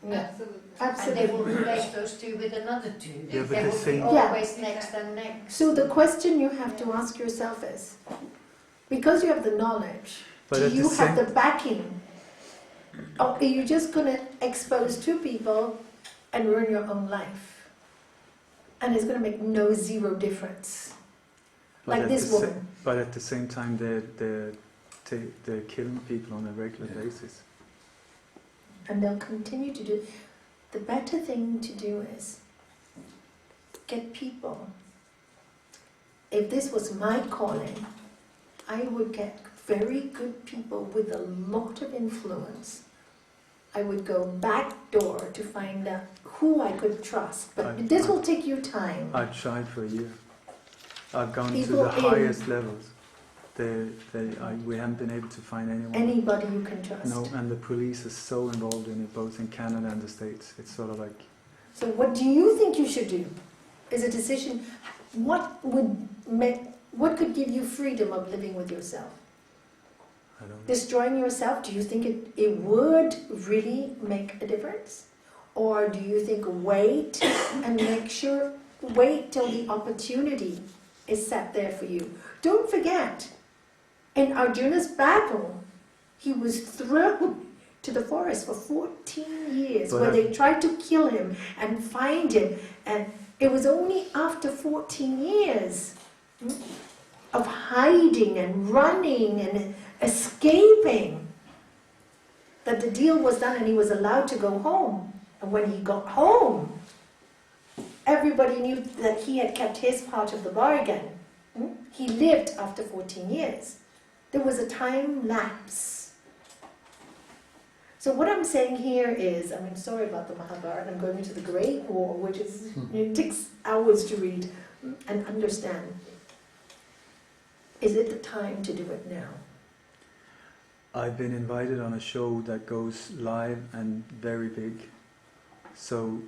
[SPEAKER 1] Yeah.
[SPEAKER 2] And they will replace those 2 with another 2.
[SPEAKER 4] Yeah, but
[SPEAKER 2] They
[SPEAKER 4] the
[SPEAKER 2] will be
[SPEAKER 4] thing-
[SPEAKER 2] always next and next.
[SPEAKER 1] So the question you have to ask yourself is, Because you have the knowledge,
[SPEAKER 4] But
[SPEAKER 1] do
[SPEAKER 4] at the
[SPEAKER 1] you have
[SPEAKER 4] same-
[SPEAKER 1] the backing? Or are you just going to expose two people and ruin your own life? And it's going to make no zero difference.
[SPEAKER 4] But
[SPEAKER 1] Like
[SPEAKER 4] at
[SPEAKER 1] this
[SPEAKER 4] the sa-
[SPEAKER 1] woman.
[SPEAKER 4] But at the same time, they're killing people on a regular basis.
[SPEAKER 1] And they'll continue to do. The better thing to do is get people. If this was my calling, I would get very good people with a lot of influence. I would go back door to find out who I could trust. But this will take you time.
[SPEAKER 4] I've tried for a year. I've gone
[SPEAKER 1] People
[SPEAKER 4] to the
[SPEAKER 1] in-
[SPEAKER 4] highest levels. We haven't been able to find anyone.
[SPEAKER 1] Anybody you can trust.
[SPEAKER 4] No, and the police is so involved in it, both in Canada and the States. It's sort of like,
[SPEAKER 1] So what do you think you should do? Is a decision. What could give you freedom of living with yourself?
[SPEAKER 4] I don't know.
[SPEAKER 1] Destroying yourself, do you think it would really make a difference? Or do you think wait and wait till the opportunity is set there for you? Don't forget, in Arjuna's battle, he was thrown to the forest for 14 years,
[SPEAKER 4] But
[SPEAKER 1] where they tried to kill him and find him. And it was only after 14 years of hiding and running and escaping that the deal was done and he was allowed to go home. And when he got home, everybody knew that he had kept his part of the bargain. He lived after 14 years. There was a time lapse. So what I'm saying here is, sorry about the Mahabharata, I'm going into the Great War, which is, it takes hours to read and understand. Is it the time to do it now?
[SPEAKER 4] I've been invited on a show that goes live and very big. So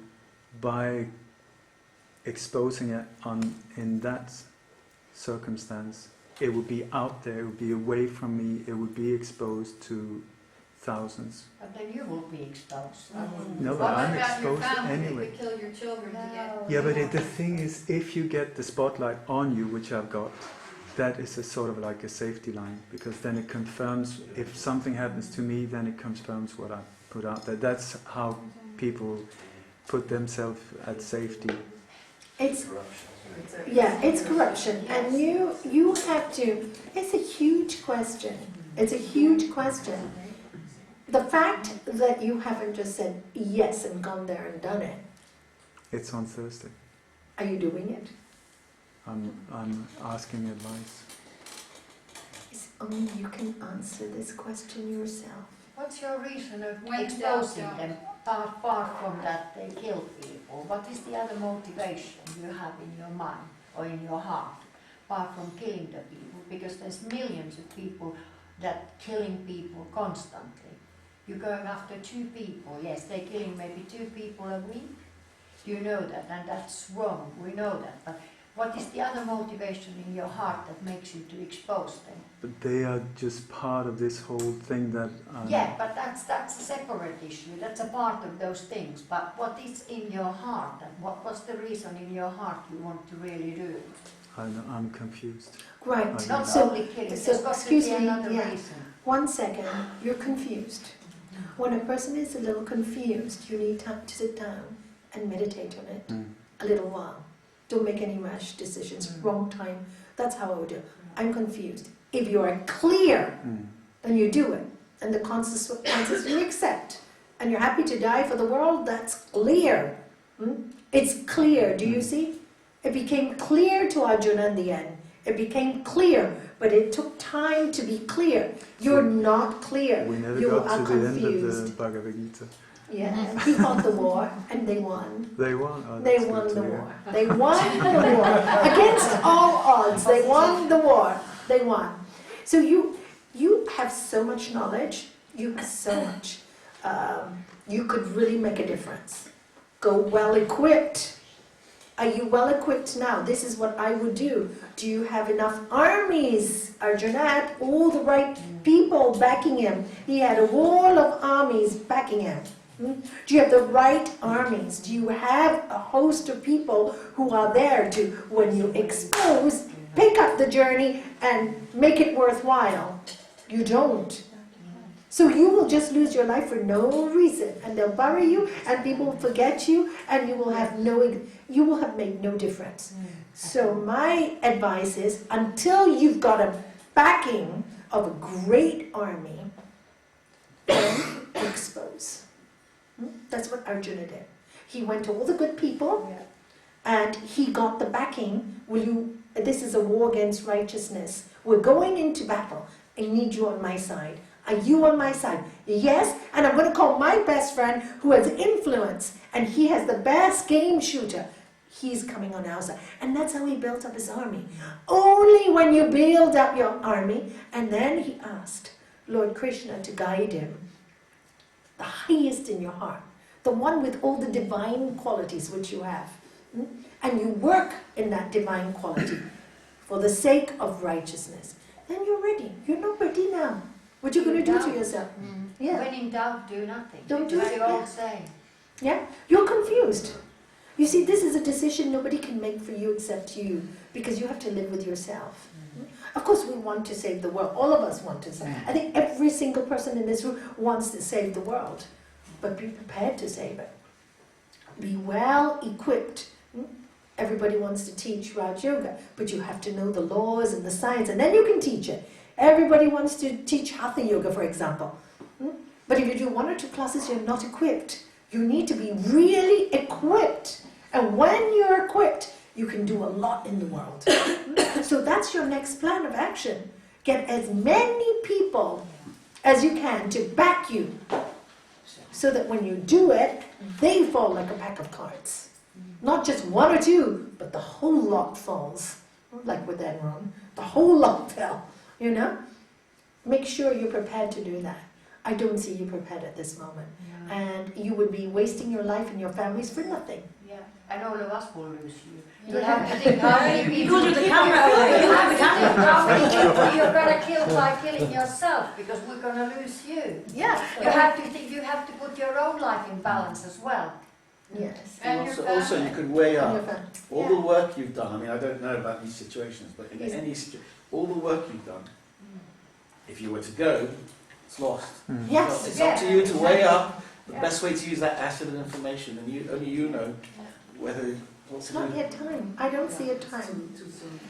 [SPEAKER 4] by exposing it in that circumstance, it would be out there, it would be away from me, it would be exposed to thousands.
[SPEAKER 2] But then you will be exposed.
[SPEAKER 4] No, but
[SPEAKER 3] What
[SPEAKER 4] I'm
[SPEAKER 3] about your
[SPEAKER 4] exposed
[SPEAKER 3] family?
[SPEAKER 4] anyway.
[SPEAKER 3] If we kill your children to get...
[SPEAKER 4] Yeah, but the thing is, if you get the spotlight on you, which I've got, that is a sort of like a safety line, because then it confirms, if something happens to me, then it confirms what I put out there. That's how people put themselves at safety.
[SPEAKER 1] It's corruption, and you have to. It's a huge question. It's a huge question. The fact that you haven't just said yes and gone there and done it.
[SPEAKER 4] It's on Thursday.
[SPEAKER 1] Are you doing it?
[SPEAKER 4] I'm asking advice.
[SPEAKER 1] It's only you can answer this question yourself.
[SPEAKER 2] What's your reason of
[SPEAKER 3] When
[SPEAKER 2] exposing
[SPEAKER 3] doubt.
[SPEAKER 2] them? Apart from that they kill people, what is the other motivation you have in your mind or in your heart, apart from killing the people? Because there's millions of people that killing people constantly. You're going after two people, yes, they're killing maybe 2 people a week. You know that, and that's wrong, we know that. But what is the other motivation in your heart that makes you to expose them?
[SPEAKER 4] But they are just part of this whole thing that...
[SPEAKER 2] Yeah, but that's a separate issue. That's a part of those things. But what is in your heart? And what was the reason in your heart you want to really do it?
[SPEAKER 4] I'm confused.
[SPEAKER 1] Right.
[SPEAKER 2] Not
[SPEAKER 1] So,
[SPEAKER 2] only killing.
[SPEAKER 1] so
[SPEAKER 2] There's got to
[SPEAKER 1] excuse
[SPEAKER 2] be
[SPEAKER 1] me,
[SPEAKER 2] another
[SPEAKER 1] yeah.
[SPEAKER 2] reason.
[SPEAKER 1] 1 second. You're confused. When a person is a little confused, you need time to sit down and meditate on it a little while. Don't make any rash decisions. Wrong time. That's how I would do it. I'm confused. If you are clear, then you do it. And the consequences you accept. And you're happy to die for the world, that's clear. It's clear, do you see? It became clear to Arjuna in the end. It became clear, but it took time to be clear. You're not clear.
[SPEAKER 4] We never
[SPEAKER 1] You
[SPEAKER 4] got
[SPEAKER 1] are
[SPEAKER 4] to the end of the
[SPEAKER 1] confused.
[SPEAKER 4] Bhagavad Gita.
[SPEAKER 1] Yeah, he fought the war and they won.
[SPEAKER 4] They won. Oh,
[SPEAKER 1] They
[SPEAKER 4] that's
[SPEAKER 1] won
[SPEAKER 4] good
[SPEAKER 1] the
[SPEAKER 4] to hear.
[SPEAKER 1] war. They won the war. Against all odds, they won the war. They won. So you have so much knowledge. You have so much. You could really make a difference. Go well equipped. Are you well equipped now? This is what I would do. Do you have enough armies? Arjuna had all the right people backing him. He had a wall of armies backing him. Do you have the right armies? Do you have a host of people who are there to, when you expose, pick up the the journey and make it worthwhile. You don't. So you will just lose your life for no reason, and they'll bury you, and people will forget you, and you will have made no difference. So my advice is, until you've got a backing of a great army, then expose. That's what Arjuna did. He went to all the good people, and he got the backing. This is a war against righteousness. We're going into battle. I need you on my side. Are you on my side? Yes, and I'm going to call my best friend who has influence, and he has the best game shooter. He's coming on our side. And that's how he built up his army. Only when you build up your army, and then he asked Lord Krishna to guide him, the highest in your heart, the one with all the divine qualities which you have. And you work in that divine quality for the sake of righteousness. Then you're ready. You're not ready now. What are you going to do to yourself? Yeah.
[SPEAKER 2] When in doubt, do nothing.
[SPEAKER 1] Don't do
[SPEAKER 2] It's
[SPEAKER 1] it.
[SPEAKER 2] the old saying.
[SPEAKER 1] Yeah? You're confused. You see, this is a decision nobody can make for you except you, because you have to live with yourself. Of course, we want to save the world. All of us want to save. I think every single person in this room wants to save the world. But be prepared to save it. Be well equipped. Everybody wants to teach Raj Yoga, but you have to know the laws and the science, and then you can teach it. Everybody wants to teach Hatha Yoga, for example. But if you do 1 or 2 classes, you're not equipped. You need to be really equipped. And when you're equipped, you can do a lot in the world. So that's your next plan of action. Get as many people as you can to back you, so that when you do it, they fall like a pack of cards. Not just 1 or 2, but the whole lot falls. Like with Enron, the whole lot fell, you know? Make sure you're prepared to do that. I don't see you prepared at this moment.
[SPEAKER 2] Yeah.
[SPEAKER 1] And you would be wasting your life and your families for nothing.
[SPEAKER 2] Yeah. And all of us will lose you. You
[SPEAKER 1] Yeah.
[SPEAKER 2] have to think how many people
[SPEAKER 3] Go to the camera.
[SPEAKER 2] you have to think how many people you're gonna kill by killing yourself, because we're gonna lose you.
[SPEAKER 1] Yeah.
[SPEAKER 2] You have to think, you have to put your own life in balance as well.
[SPEAKER 1] Yes.
[SPEAKER 2] And your
[SPEAKER 5] Also, you
[SPEAKER 2] family.
[SPEAKER 5] could weigh
[SPEAKER 1] And your
[SPEAKER 5] up
[SPEAKER 1] family.
[SPEAKER 5] all the work you've done. I mean, I don't know about these situations, but in
[SPEAKER 1] Yes.
[SPEAKER 5] any situation, all the work you've done, if you were to go, it's lost.
[SPEAKER 1] Yes.
[SPEAKER 5] It's up to you to weigh up the
[SPEAKER 2] Yeah.
[SPEAKER 5] best way to use that asset and information, and only you know whether what
[SPEAKER 1] It's
[SPEAKER 5] to
[SPEAKER 1] not
[SPEAKER 5] do.
[SPEAKER 1] yet time. I don't see a time.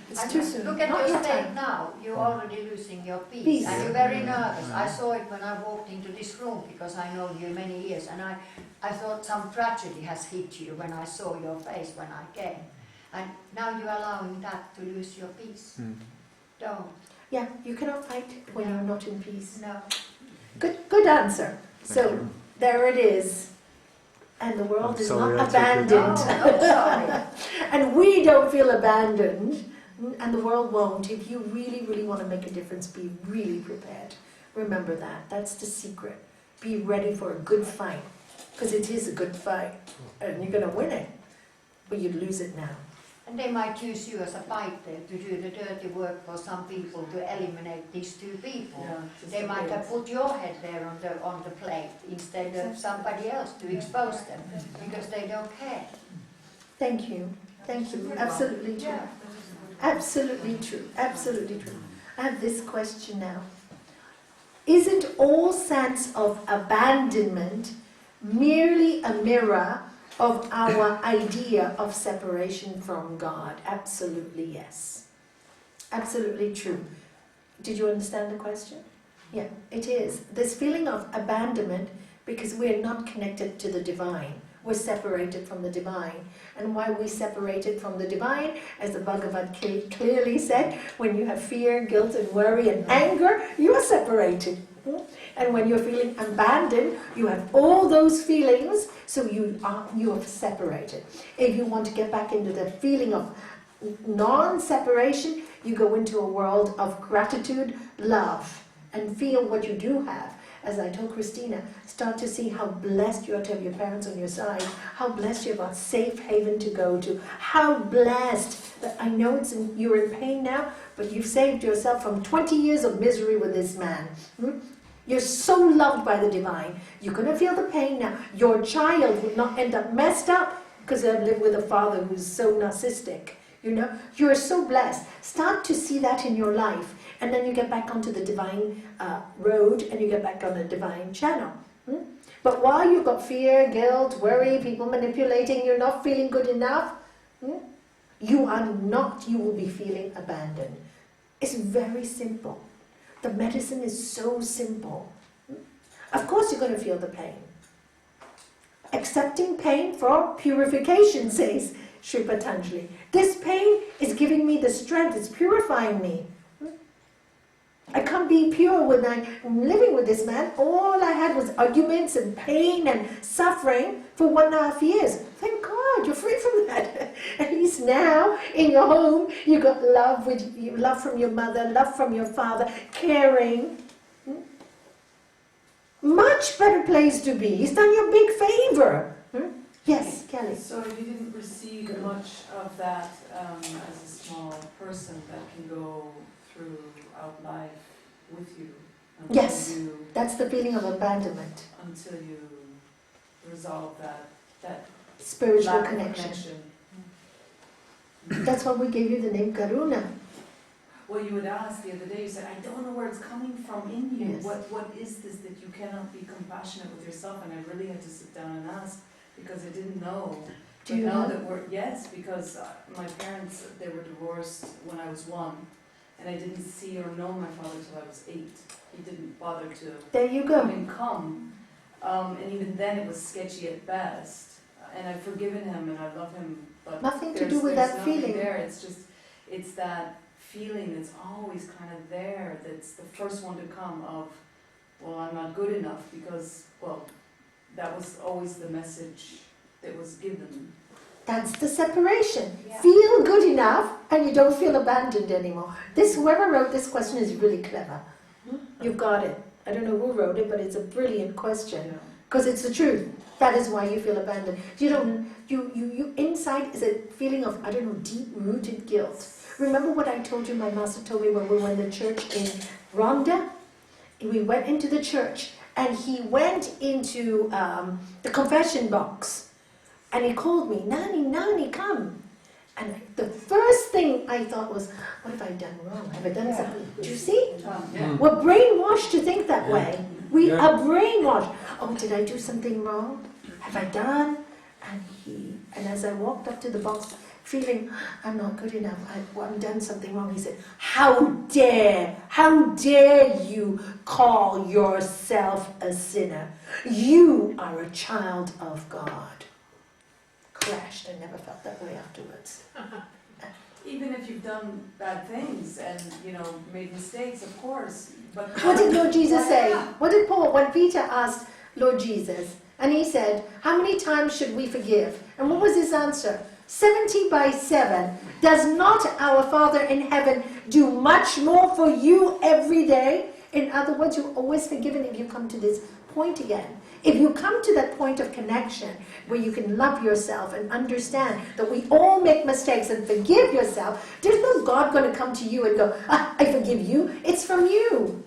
[SPEAKER 1] It's
[SPEAKER 2] And
[SPEAKER 1] too soon.
[SPEAKER 2] Look at
[SPEAKER 1] Not
[SPEAKER 2] your
[SPEAKER 1] yet
[SPEAKER 2] state
[SPEAKER 1] time.
[SPEAKER 2] now. You're already losing your peace.
[SPEAKER 1] Peace.
[SPEAKER 2] And you're very nervous. I saw it when I walked into this room, because I know you many years, and I thought some tragedy has hit you when I saw your face when I came. And now you're allowing that to lose your peace. Don't.
[SPEAKER 1] Yeah, you cannot fight when you're not in peace.
[SPEAKER 2] No.
[SPEAKER 1] Good answer. So there it is. And the world
[SPEAKER 4] I'm
[SPEAKER 1] is
[SPEAKER 4] sorry,
[SPEAKER 1] not
[SPEAKER 4] I took it.
[SPEAKER 1] abandoned.
[SPEAKER 2] No, I'm sorry.
[SPEAKER 1] And we don't feel abandoned. And the world won't. If you really, really want to make a difference, be really prepared. Remember that. That's the secret. Be ready for a good fight. Because it is a good fight. And you're going to win it. But you'd lose it now.
[SPEAKER 2] And they might use you as a fighter to do the dirty work for some people to eliminate these 2 people. They might have put your head there on the plate instead of somebody else to expose them, because they don't care.
[SPEAKER 1] Thank you. Thank you. Absolutely true. Absolutely true. Absolutely true. I have this question now. Isn't all sense of abandonment merely a mirror of our idea of separation from God? Absolutely yes. Absolutely true. Did you understand the question? Yeah, it is. This feeling of abandonment, because we're not connected to the divine. We're separated from the divine. And why we separated from the divine, as the Bhagavad clearly said, when you have fear, guilt and worry and anger, you are separated. And when you're feeling abandoned, you have all those feelings, so you are separated. If you want to get back into the feeling of non-separation, you go into a world of gratitude, love, and feel what you do have. As I told Christina, start to see how blessed you are to have your parents on your side, how blessed you have a safe haven to go to, how blessed that I know you're in pain now, but you've saved yourself from 20 years of misery with this man. You're so loved by the divine. You're going to feel the pain now. Your child will not end up messed up because they've lived with a father who's so narcissistic. You know, you are so blessed. Start to see that in your life, and then you get back onto the divine road, and you get back on the divine channel. But while you've got fear, guilt, worry, people manipulating, you're not feeling good enough, you will be feeling abandoned. It's very simple. The medicine is so simple. Of course you're going to feel the pain. Accepting pain for purification, says Sri Patanjali. This pain is giving me the strength, it's purifying me. I can't be pure when I'm living with this man. All I had was arguments and pain and suffering for 1.5 years. Thank God, you're free from that. At least now, in your home, you got love from your mother, love from your father, caring. Much better place to be. He's done you a big favor. Yes, Kelly.
[SPEAKER 6] So you didn't receive much of that as a small person that can go throughout life with you.
[SPEAKER 1] Yes, that's the feeling of abandonment.
[SPEAKER 6] Until you resolve that
[SPEAKER 1] Spiritual
[SPEAKER 6] lack of
[SPEAKER 1] connection. That's why we gave you the name Karuna.
[SPEAKER 6] Well, you had asked the other day, you said, I don't know where it's coming from in you.
[SPEAKER 1] Yes.
[SPEAKER 6] What is this that you cannot be compassionate with yourself? And I really had to sit down and ask because I didn't know.
[SPEAKER 1] Do you know?
[SPEAKER 6] Yes, because my parents, they were divorced when I was 1. And I didn't see or know my father till I was 8. He didn't bother to
[SPEAKER 1] There you go.
[SPEAKER 6] come. And even then it was sketchy at best. And I've forgiven him and I love him. But
[SPEAKER 1] Nothing to do with
[SPEAKER 6] there's
[SPEAKER 1] that
[SPEAKER 6] nothing
[SPEAKER 1] feeling.
[SPEAKER 6] there. It's that feeling that's always kind of there, that's the first one to come of, well, I'm not good enough because, well, that was always the message that was given.
[SPEAKER 1] That's the separation.
[SPEAKER 2] Yeah.
[SPEAKER 1] Feel good enough and you don't feel abandoned anymore. Whoever wrote this question is really clever. You've got it. I don't know who wrote it, but it's a brilliant question. Because it's the truth. That is why you feel abandoned. You inside is a feeling of, deep-rooted guilt. Remember what I told you, my master told me when we were in the church in Rwanda? We went into the church and he went into the confession box and he called me, Nani, come. And the first thing I thought was, what have I done wrong? Have I done something? Do you see? We're brainwashed to think that way. We are brainwashed. Oh, did I do something wrong? Have I done? And as I walked up to the box, feeling I'm not good enough, I've done something wrong, he said, how dare you call yourself a sinner? You are a child of God. Crashed. I never felt that way afterwards.
[SPEAKER 6] Even if you've done bad things and, made mistakes, of course. But
[SPEAKER 1] What did Lord Jesus say? What did Paul, when Peter asked Lord Jesus, and he said, how many times should we forgive? And what was his answer? 70 by 7. Does not our Father in heaven do much more for you every day? In other words, you're always forgiven if you come to this point again. If you come to that point of connection where you can love yourself and understand that we all make mistakes and forgive yourself, there's no God going to come to you and go, I forgive you. It's from you.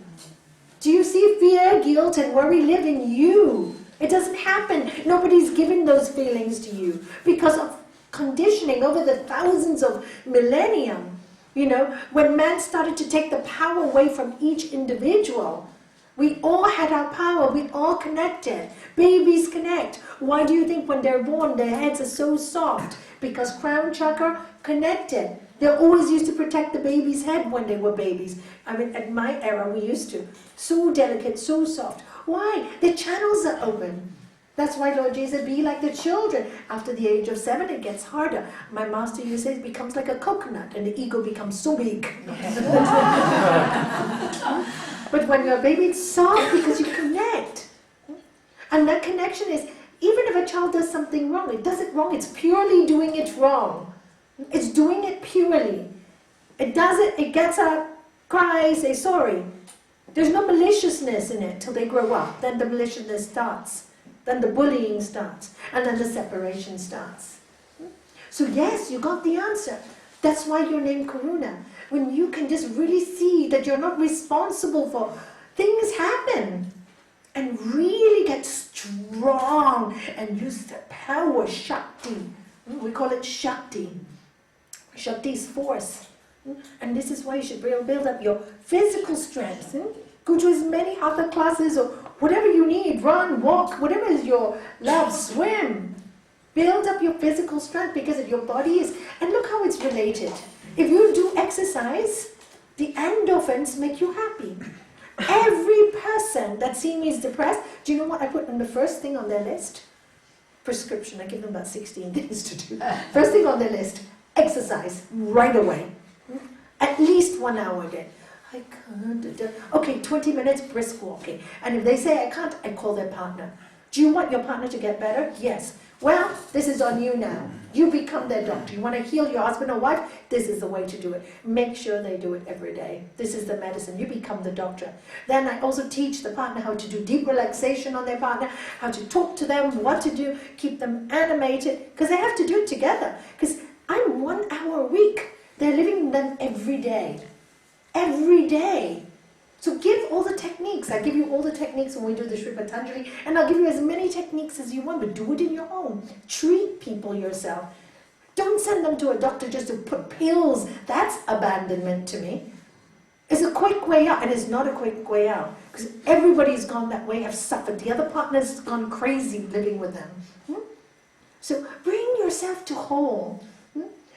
[SPEAKER 1] Do you see fear, guilt, and worry live in you? It doesn't happen. Nobody's given those feelings to you because of conditioning over the thousands of millennium. When man started to take the power away from each individual, we all had our power, we all connected. Babies connect. Why do you think when they're born their heads are so soft? Because crown chakra connected. They always used to protect the baby's head when they were babies. I mean, at my era we used to. So delicate, so soft. Why? The channels are open. That's why Lord Jesus, be like the children. After the age of 7, it gets harder. My master used to say it becomes like a coconut and the ego becomes so big. But when you're a baby, it's soft because you connect. And that connection is, even if a child does something wrong, it does it wrong, it's purely doing it wrong. It's doing it purely. It does it, it gets up, cries, say sorry. There's no maliciousness in it till they grow up. Then the maliciousness starts. Then the bullying starts. And then the separation starts. So yes, you got the answer. That's why you're named Karuna. When you can just really see that you're not responsible for things happen. And really get strong and use the power, Shakti. We call it Shakti. Shakti's force. And this is why you should build up your physical strength. Go to as many other classes or whatever you need. Run, walk, whatever is your love, swim. Build up your physical strength because your body is... And look how it's related. If you do exercise, the endorphins make you happy. Every person that sees me is depressed, do you know what I put on the first thing on their list? Prescription. I give them about 16 things to do. First thing on their list, exercise right away. At least 1 hour a day. I can't. Okay, 20 minutes brisk walking. And if they say I can't, I call their partner. Do you want your partner to get better? Yes. Well, this is on you now. You become their doctor. You want to heal your husband or wife? This is the way to do it. Make sure they do it every day. This is the medicine. You become the doctor. Then I also teach the partner how to do deep relaxation on their partner, how to talk to them, what to do, keep them animated, because they have to do it together. Because I'm 1 hour a week. They're living them every day. Every day. So give all the techniques. I give you all the techniques when we do the Sri Patanjali, and I'll give you as many techniques as you want, but do it in your home. Treat people yourself. Don't send them to a doctor just to put pills. That's abandonment to me. It's a quick way out, and it's not a quick way out. Because everybody's gone that way, have suffered. The other partner's gone crazy living with them. So bring yourself to whole.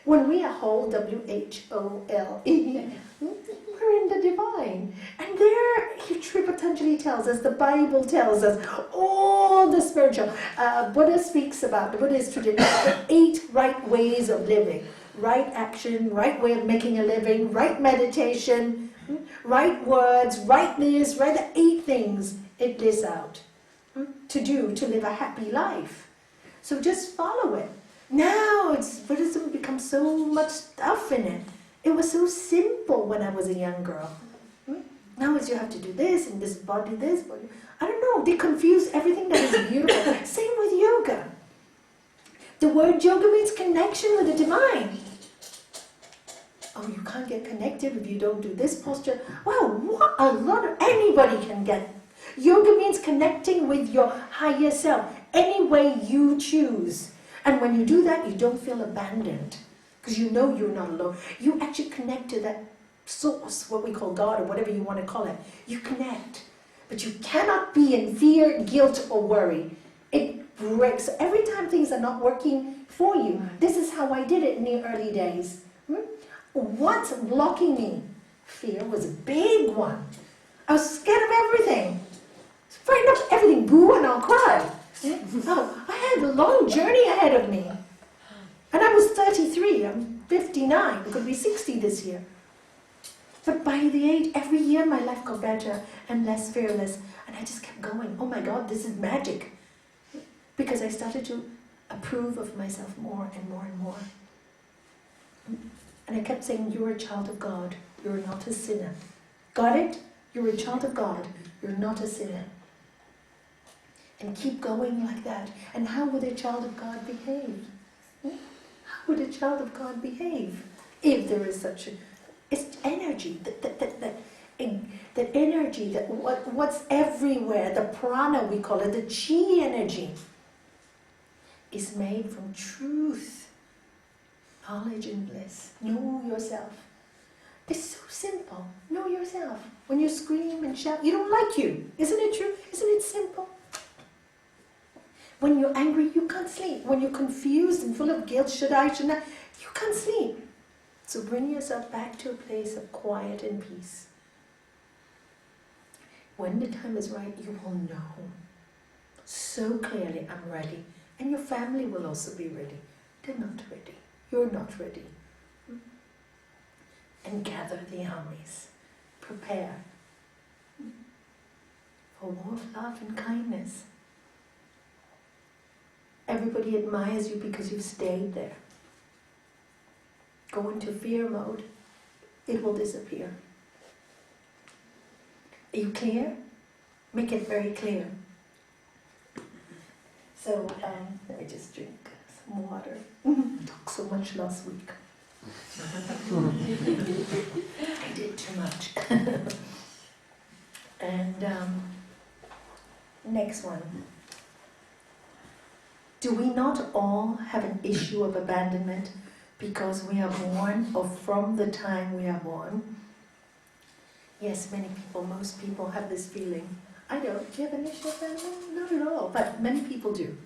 [SPEAKER 1] When we are whole, W-H-O-L-E, we're in the divine. And there, Sri Patanjali tells us, the Bible tells us, all the spiritual. Buddha speaks about, the Buddhist tradition, the 8 right ways of living. Right action, right way of making a living, right meditation, right words, right this, right the 8 things it lists out to do, to live a happy life. So just follow it. Now Buddhism becomes so much stuff in it. It was so simple when I was a young girl. Now it's you have to do this and this body, this body. I don't know, they confuse everything that is beautiful. Same with yoga. The word yoga means connection with the divine. Oh, you can't get connected if you don't do this posture. Well, what a lot of anybody can get. Yoga means connecting with your higher self, any way you choose. And when you do that, you don't feel abandoned, because you know you're not alone. You actually connect to that source, what we call God, or whatever you want to call it. You connect. But you cannot be in fear, guilt, or worry. It breaks. Every time things are not working for you, this is how I did it in the early days. What's blocking me? Fear was a big one. I was scared of everything. Frightened of everything. Boo, and I'll cry. Oh, I had a long journey ahead of me. And I was 33, I'm 59, it could be 60 this year. But by the age, every year my life got better and less fearless. And I just kept going. Oh my God, this is magic. Because I started to approve of myself more and more and more. And I kept saying, you're a child of God, you're not a sinner. Got it? You're a child of God, you're not a sinner. And keep going like that. And how would a child of God behave? How would a child of God behave? If there is such a... It's energy, that energy, that what's everywhere, the prana we call it, the chi energy, is made from truth, knowledge and bliss. Know yourself. It's so simple. Know yourself. When you scream and shout, you don't like you. Isn't it true? Isn't it simple? When you're angry, you can't sleep. When you're confused and full of guilt, should I, should not, you can't sleep. So bring yourself back to a place of quiet and peace. When the time is right, you will know so clearly, I'm ready. And your family will also be ready. They're not ready. You're not ready. And gather the armies. Prepare for more love and kindness. Everybody admires you because you've stayed there. Go into fear mode, it will disappear. Are you clear? Make it very clear. So, let me just drink some water. Talked so much last week. I did too much. And next one. Do we not all have an issue of abandonment? because we are born, or from the time we are born. Yes, many people, most people have this feeling. I don't. Do you have an issue with that? Not at all, but many people do.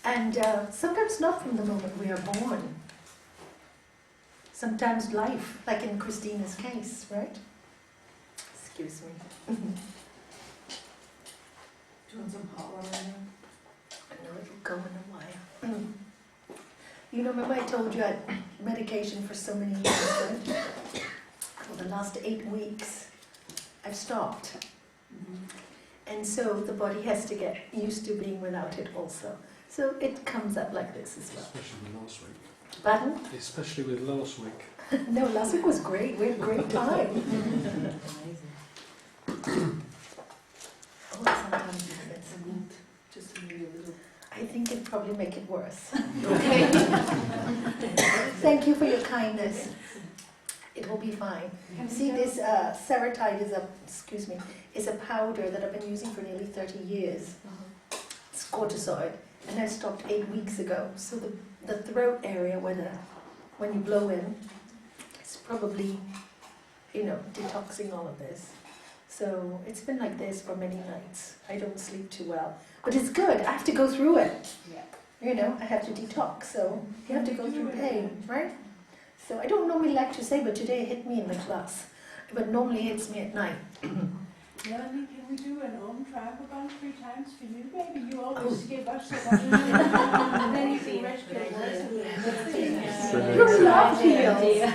[SPEAKER 1] And sometimes not from the moment we are born. Sometimes life, like in Christina's case, right? Excuse me.
[SPEAKER 6] Do you want some hot water in there?
[SPEAKER 1] I know it'll go in a while. You know, remember I told you I had medication for so many years, right? For the last 8 weeks, I've stopped. And so the body has to get used to being without it also. So it comes up like this as well.
[SPEAKER 7] Especially with last week.
[SPEAKER 1] Pardon?
[SPEAKER 7] Especially with last week.
[SPEAKER 1] No, last week was great. We had a great time. Oh, sometimes it gets
[SPEAKER 6] Just maybe a little.
[SPEAKER 1] I think it'd probably make it worse. Okay? Thank you for your kindness. It will be fine. See, this serotype is a powder that I've been using for nearly 30 years. It's cortisoid, and I stopped 8 weeks ago. So the throat area when you blow in, it's probably, detoxing all of this. So it's been like this for many nights. I don't sleep too well. But it's good. I have to go through it.
[SPEAKER 2] Yeah.
[SPEAKER 1] I have to detox. So you have to go through pain, right? So I don't normally like to say, but today it hit me in the class. But normally it hits me at night.
[SPEAKER 3] Nalanie, can we do an home travel about 3 times for you, baby? You
[SPEAKER 1] Oh.
[SPEAKER 3] always give us so much. And then you can rest your voice.
[SPEAKER 1] You love heels.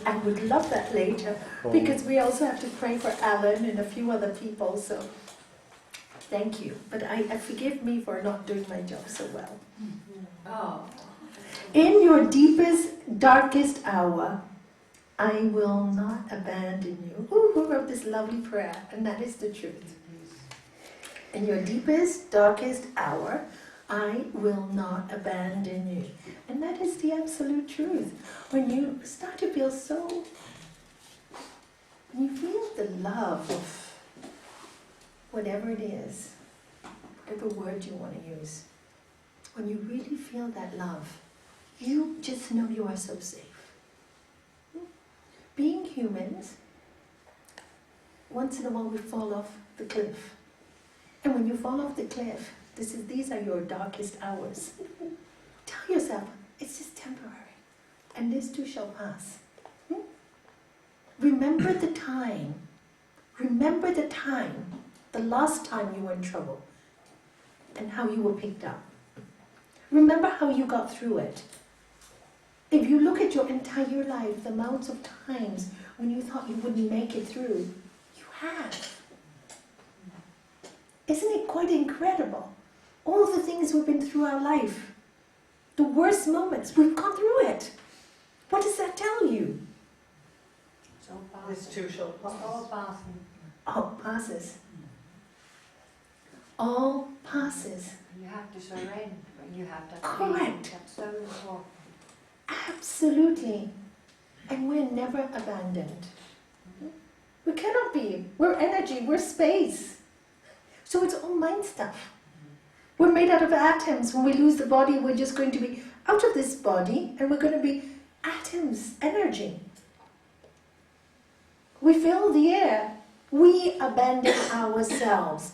[SPEAKER 1] I would love that later, because we also have to pray for Alan and a few other people, so thank you. But I forgive me for not doing my job so well.
[SPEAKER 2] Oh.
[SPEAKER 1] In your deepest, darkest hour, I will not abandon you. Who wrote this lovely prayer? And that is the truth. In your deepest, darkest hour, I will not abandon you. And that is the absolute truth. When you start to feel when you feel the love of whatever it is, whatever word you want to use, when you really feel that love, you just know you are so safe. Being humans, once in a while we fall off the cliff. And when you fall off the cliff, these are your darkest hours. Tell yourself, it's just temporary, and this too shall pass. Remember the time, the last time you were in trouble, and how you were picked up. Remember how you got through it. If you look at your entire life, the amounts of times when you thought you wouldn't make it through, you have. Isn't it quite incredible? All the things we've been through our life, the worst moments, we've gone through it. What does that tell you?
[SPEAKER 2] It's all passing.
[SPEAKER 8] This too shall pass.
[SPEAKER 2] It's all passing.
[SPEAKER 1] All passes. All passes.
[SPEAKER 2] You have to surrender when you have that
[SPEAKER 1] Correct.
[SPEAKER 2] feeling. That's so important.
[SPEAKER 1] Absolutely. And we're never abandoned. We cannot be. We're energy, we're space. So it's all mind stuff. We're made out of atoms. When we lose the body, we're just going to be out of this body, and we're going to be atoms, energy. We fill the air. We abandon ourselves.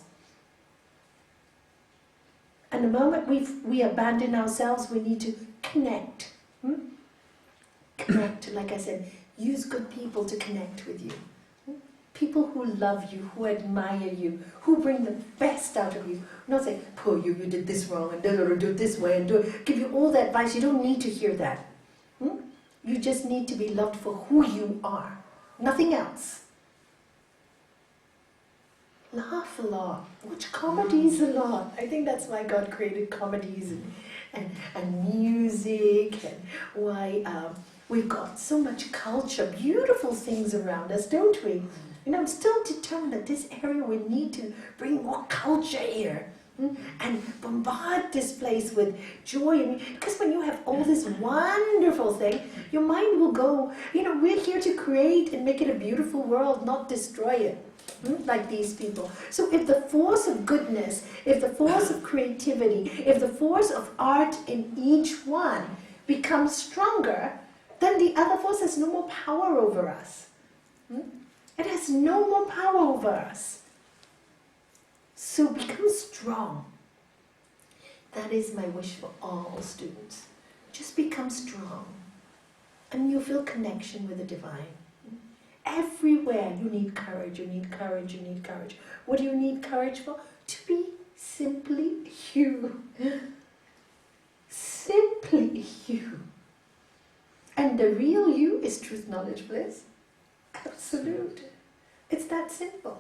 [SPEAKER 1] And the moment we abandon ourselves, we need to connect. Connect, like I said, use good people to connect with you. People who love you, who admire you, who bring the best out of you. Not say, poor you did this wrong, and do it this way, and give you all the advice. You don't need to hear that. You just need to be loved for who you are. Nothing else. Laugh a lot. Watch comedies a lot. I think that's why God created comedies and music, and why we've got so much culture, beautiful things around us, don't we? I'm still determined that this area we need to bring more culture here and bombard this place with joy. Because when you have all this wonderful thing, your mind will go, we're here to create and make it a beautiful world, not destroy it. Like these people. So if the force of goodness, if the force of creativity, if the force of art in each one becomes stronger, then the other force has no more power over us. It has no more power over us. So become strong. That is my wish for all students. Just become strong. And you'll feel connection with the divine. Everywhere you need courage, you need courage, you need courage. What do you need courage for? To be simply you. Simply you. And the real you is truth, knowledge, bliss. Absolute. It's that simple.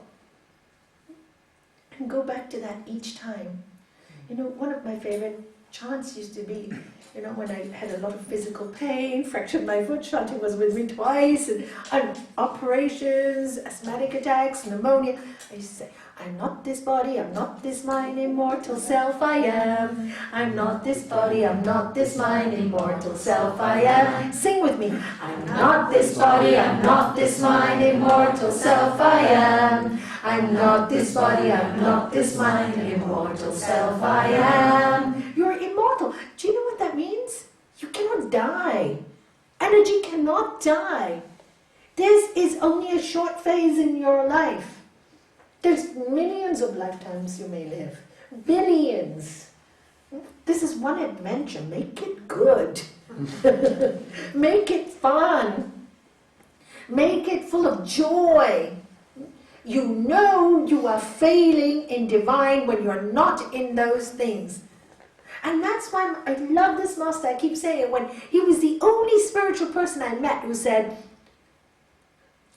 [SPEAKER 1] And go back to that each time. You know, one of my favorite chants used to be, you know, when I had a lot of physical pain, fractured my foot, Shanti was with me twice, and operations, asthmatic attacks, pneumonia. I used to say, I'm not this body, I'm not this mind, immortal self I am. I'm not this body, I'm not this mind, immortal self I am. Sing with me. I'm not this body, I'm not this mind, immortal self I am. I'm not this body, I'm not this mind, immortal self I am. You're immortal. Do you know what that means? You cannot die. Energy cannot die. This is only a short phase in your life. There's millions of lifetimes you may live. Billions. This is one adventure. Make it good. Make it fun. Make it full of joy. You know you are failing in divine when you're not in those things. And that's why I love this master. I keep saying it. When he was the only spiritual person I met who said,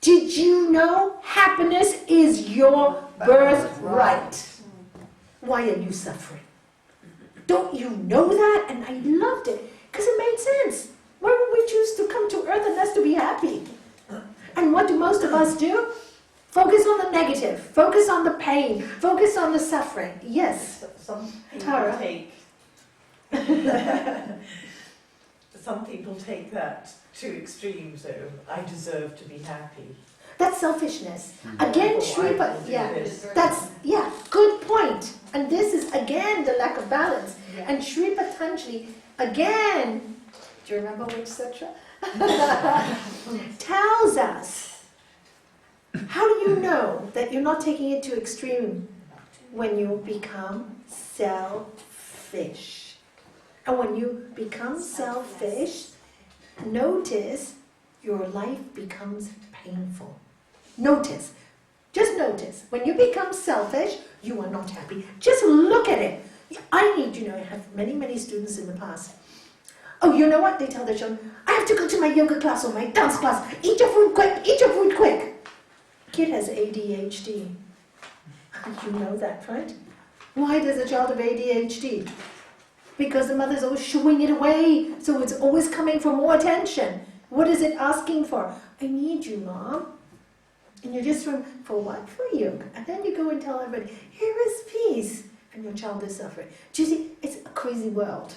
[SPEAKER 1] did you know happiness is your birthright? Why are you suffering? Don't you know that? And I loved it because it made sense. Why would we choose to come to earth unless to be happy? And what do most of us do? Focus on the negative. Focus on the pain. Focus on the suffering. Yes.
[SPEAKER 8] Some people
[SPEAKER 1] Tara.
[SPEAKER 8] take some people take that to extremes though. I deserve to be happy.
[SPEAKER 1] That's selfishness. Again,
[SPEAKER 8] Therefore, I will
[SPEAKER 1] Shripa,
[SPEAKER 8] do
[SPEAKER 1] yeah,
[SPEAKER 8] this.
[SPEAKER 1] that's, yeah, good point. And this is, again, the lack of balance.
[SPEAKER 8] Yeah.
[SPEAKER 1] And Sri Patanjali, again, do you remember which sutra? Tells us, how do you know that you're not taking it to extreme? When you become selfish. And when you become selfish, notice your life becomes painful. Notice. Just notice. When you become selfish, you are not happy. Just look at it. I need, you know, I have many, many students in the past. Oh, you know what? They tell their children, I have to go to my yoga class or my dance class. Eat your food quick. Eat your food quick. Kid has ADHD. You know that, right? Why does a child have ADHD? Because the mother's always shooing it away. So it's always coming for more attention. What is it asking for? I need you, Mom. And you're just from, for what? For you. And then you go and tell everybody, here is peace. And your child is suffering. Do you see? It's a crazy world.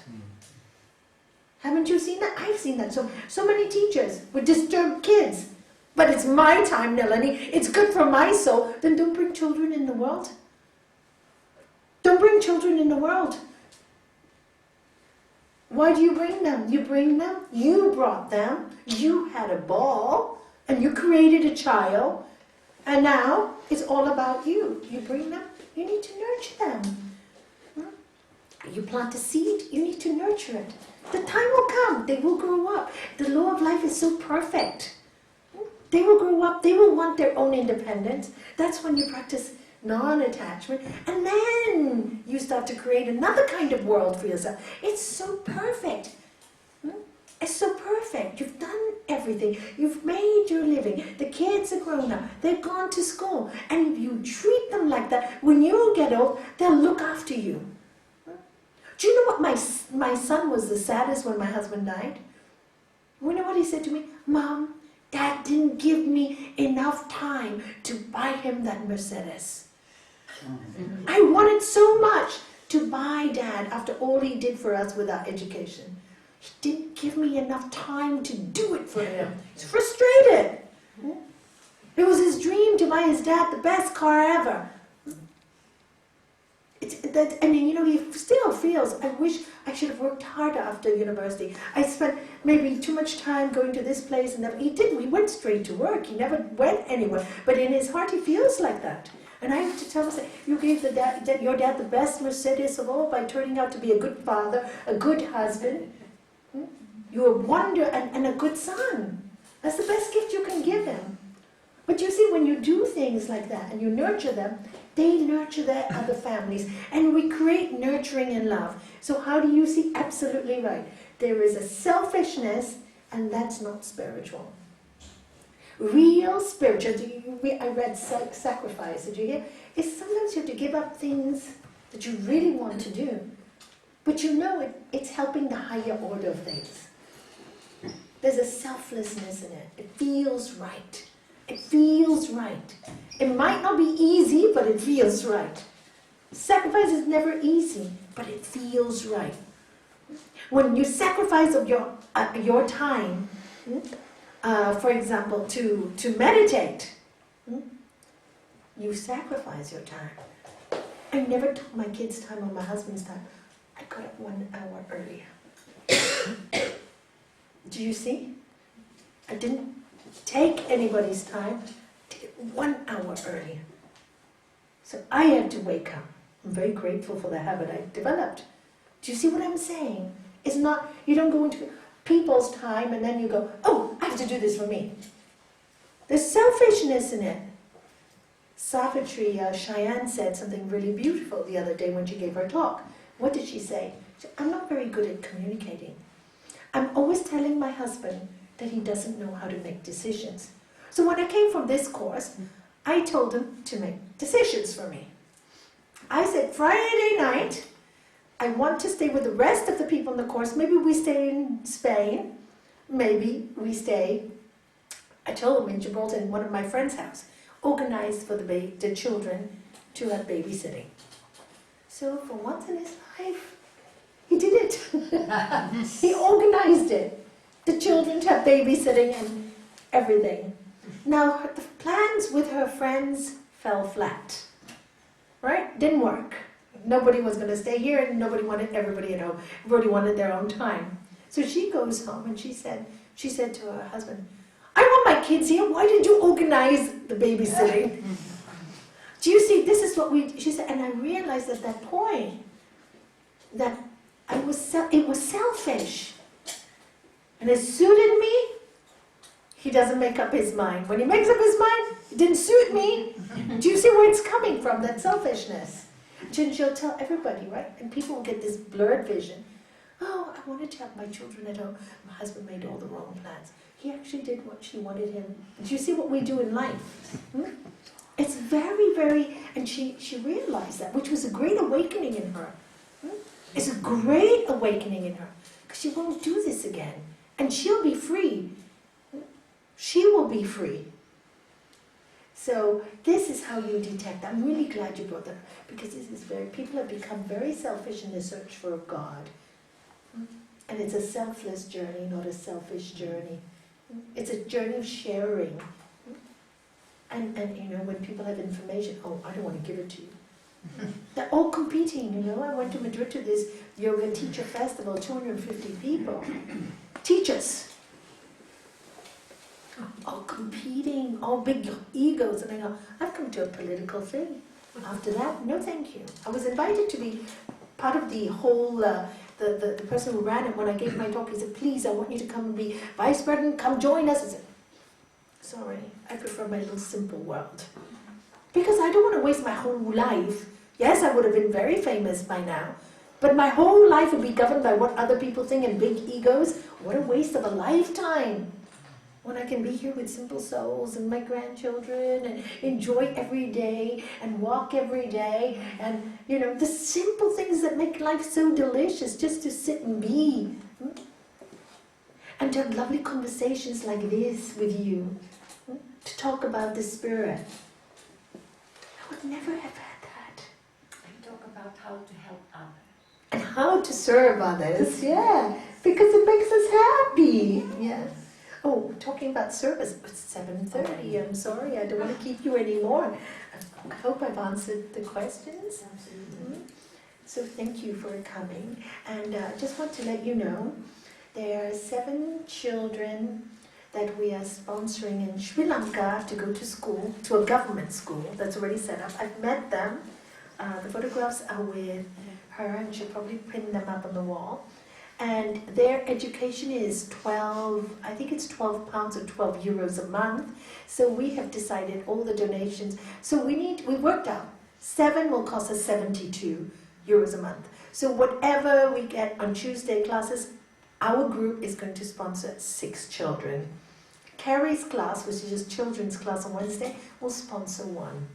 [SPEAKER 1] Haven't you seen that? I've seen that. So many teachers would disturb kids. But it's my time, Nalanie. It's good for my soul. Then don't bring children in the world. Don't bring children in the world. Why do you bring them? You bring them, you brought them, you had a ball, and you created a child, and now it's all about you. You bring them, you need to nurture them. You plant a seed, you need to nurture it. The time will come, they will grow up. The law of life is so perfect. They will grow up, they will want their own independence. That's when you practice non-attachment, and then you start to create another kind of world for yourself. It's so perfect. It's so perfect. You've done everything. You've made your living. The kids are grown up. They've gone to school. And if you treat them like that, when you get old, they'll look after you. Do you know what my son was the saddest when my husband died? You know what he said to me? Mom, Dad didn't give me enough time to buy him that Mercedes. I wanted so much to buy Dad after all he did for us with our education. He didn't give me enough time to do it for him. He's frustrated. It was his dream to buy his dad the best car ever. It's that, I mean, you know, he still feels, I wish I should have worked harder after university. I spent maybe too much time going to this place and that. He didn't, he went straight to work, he never went anywhere. But in his heart he feels like that. And I have to tell him, you gave your dad the best Mercedes of all by turning out to be a good father, a good husband. You're a wonder and a good son. That's the best gift you can give him. But you see, when you do things like that and you nurture them, they nurture their other families. And we create nurturing and love. So how do you see? Absolutely right. There is a selfishness, and that's not spiritual. Real spiritual, I read sacrifice, did you hear? It's sometimes you have to give up things that you really want to do. But you know it's helping the higher order of things. There's a selflessness in it. It feels right. It feels right. It might not be easy, but it feels right. Sacrifice is never easy, but it feels right. When you sacrifice of your time, for example, to meditate, you sacrifice your time. I never took my kids' time or my husband's time. I got up 1 hour earlier. Do you see? I didn't take anybody's time. I did it 1 hour earlier. So I had to wake up. I'm very grateful for the habit I developed. Do you see what I'm saying? It's not, you don't go into people's time and then you go, oh, I have to do this for me. There's selfishness in it. Savitri, Cheyenne said something really beautiful the other day when she gave her talk. What did she say? She said, I'm not very good at communicating. I'm always telling my husband that he doesn't know how to make decisions. So when I came from this course, I told him to make decisions for me. I said, Friday night, I want to stay with the rest of the people in the course. Maybe we stay in Spain. Maybe we stay, I told him, in Gibraltar, in one of my friend's house, organized for the children to have babysitting. So for once in his life, he did it. He organized it. The children to have babysitting and everything. Now, the plans with her friends fell flat. Right? Didn't work. Nobody was going to stay here and nobody wanted everybody at home. Everybody wanted their own time. So she goes home and she said to her husband, I want my kids here. Why did you organize the babysitting? Do you see, this is what she said, and I realized at that point that it was selfish. And it suited me. He doesn't make up his mind. When he makes up his mind, it didn't suit me. Do you see where it's coming from, that selfishness? And she'll tell everybody, right? And people will get this blurred vision. Oh, I wanted to have my children at home. My husband made all the wrong plans. He actually did what she wanted him. Do you see what we do in life? It's very, very, and she realized that, which was a great awakening in her. It's a great awakening in her, because she won't do this again. And she'll be free. She will be free. So this is how you detect. I'm really glad you brought that up, because this is people have become very selfish in the search for God. And it's a selfless journey, not a selfish journey. It's a journey of sharing. And you know, when people have information, oh, I don't want to give it to you. They're all competing, you know. I went to Madrid to this yoga teacher festival, 250 people. Teachers. All competing, all big egos. And I go, I've come to a political thing. After that, no thank you. I was invited to be part of the whole, the person who ran it. When I gave my talk, he said, please, I want you to come and be vice president, come join us. I said, sorry, I prefer my little simple world. Because I don't want to waste my whole life. Yes, I would have been very famous by now, but my whole life would be governed by what other people think and big egos. What a waste of a lifetime. When I can be here with simple souls and my grandchildren and enjoy every day and walk every day and, you know, the simple things that make life so delicious, just to sit and be. And to have lovely conversations like this with you, to talk about the Spirit. I would never have had that.
[SPEAKER 2] And talk about how to help others.
[SPEAKER 1] And how to serve others, yeah, because it makes us happy, yes. Oh, talking about service, it's 7:30, I'm sorry, I don't want to keep you anymore. I hope I've answered the questions.
[SPEAKER 2] Absolutely.
[SPEAKER 1] So thank you for coming. And just want to let you know, there are 7 children that we are sponsoring in Sri Lanka to go to school, to a government school that's already set up. I've met them. The photographs are with her, and she'll probably pin them up on the wall. And their education is 12, I think it's 12 pounds or 12 euros a month. So we have decided all the donations. So we worked out, 7 will cost us 72 euros a month. So whatever we get on Tuesday classes, our group is going to sponsor 6 children. Carrie's class, which is just children's class on Wednesday, will sponsor 1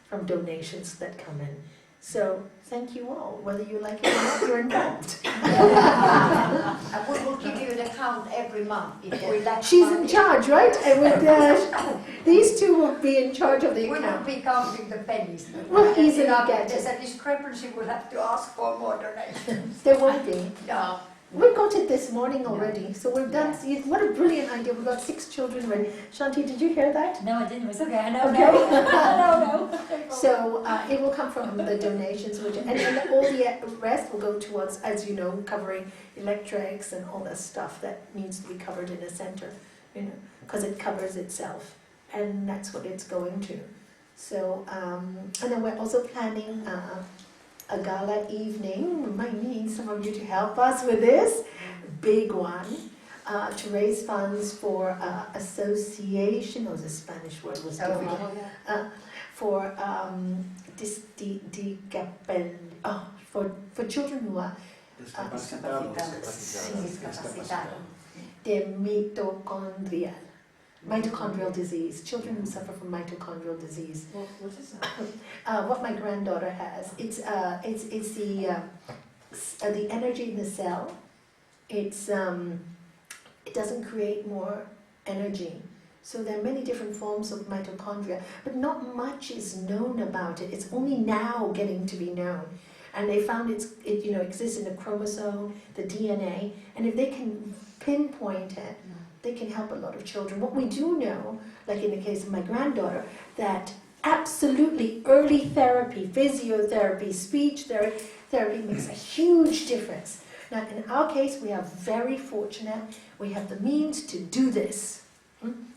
[SPEAKER 1] from donations that come in. So thank you all. Whether you like it or not, you're involved.
[SPEAKER 2] And we will give you an account every month if we lack
[SPEAKER 1] She's
[SPEAKER 2] money.
[SPEAKER 1] in charge, right? And with, these 2 will be in charge of the
[SPEAKER 2] We will
[SPEAKER 1] account.
[SPEAKER 2] be counting the pennies.
[SPEAKER 1] We'll easily
[SPEAKER 2] If
[SPEAKER 1] get
[SPEAKER 2] there's
[SPEAKER 1] it.
[SPEAKER 2] a discrepancy, we'll have to ask for more donations.
[SPEAKER 1] There won't be.
[SPEAKER 2] Yeah.
[SPEAKER 1] We got it this morning already, so we're done. See, what a brilliant idea. We've got 6 children ready. Shanti, did you hear that?
[SPEAKER 9] No, I didn't. It was okay. I know.
[SPEAKER 1] Okay.
[SPEAKER 9] No.
[SPEAKER 1] So it will come from the donations, and then all the rest will go towards, as you know, covering electrics and all that stuff that needs to be covered in a center, you know, because it covers itself, and that's what it's going to. So, and then we're also planning a gala evening. We might need some of you to help us with this big one. To raise funds for association, or the Spanish word was difficult, for for children who are mitochondrial disease, children who suffer from mitochondrial disease.
[SPEAKER 3] What is that?
[SPEAKER 1] What my granddaughter has, it's the energy in the cell. It doesn't create more energy. So there are many different forms of mitochondria, but not much is known about it. It's only now getting to be known. And they found it exists in the chromosome, the DNA, and if they can pinpoint it, they can help a lot of children. What we do know, like in the case of my granddaughter, that absolutely early therapy, physiotherapy, speech therapy makes a huge difference. Now, in our case, we are very fortunate. We have the means to do this,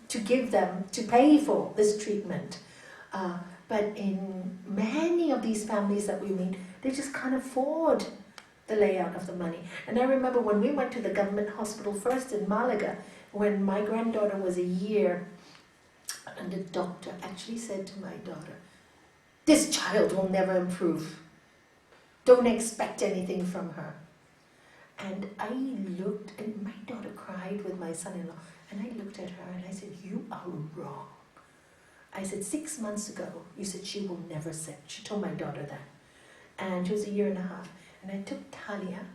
[SPEAKER 1] to give them, to pay for this treatment. But in many of these families that we meet, they just can't afford the layout of the money. And I remember when we went to the government hospital first in Malaga, when my granddaughter was a year, and the doctor actually said to my daughter, "This child will never improve. Don't expect anything from her." And I looked, and my daughter cried with my son-in-law, and I looked at her and I said, "You are wrong." I said, 6 months ago, you said she will never sit. She told my daughter that. And she was a year and a half. And I took Talia,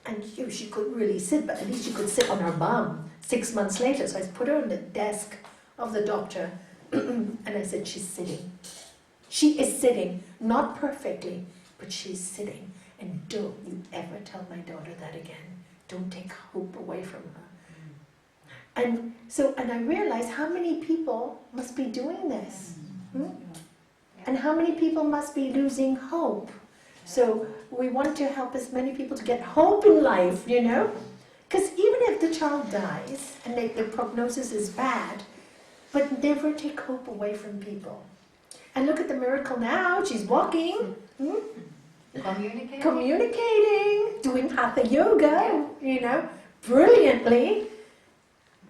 [SPEAKER 1] and she couldn't really sit, but at least she could sit on her bum 6 months later. So I put her on the desk of the doctor, and I said, "She's sitting. She is sitting, not perfectly, but she's sitting. And don't you ever tell my daughter that again. Don't take hope away from her." And I realized how many people must be doing this. And how many people must be losing hope. So we want to help as many people to get hope in life, you know? Because even if the child dies and the prognosis is bad, but never take hope away from people. And look at the miracle now, she's walking, communicating, doing hatha yoga, you know, brilliantly.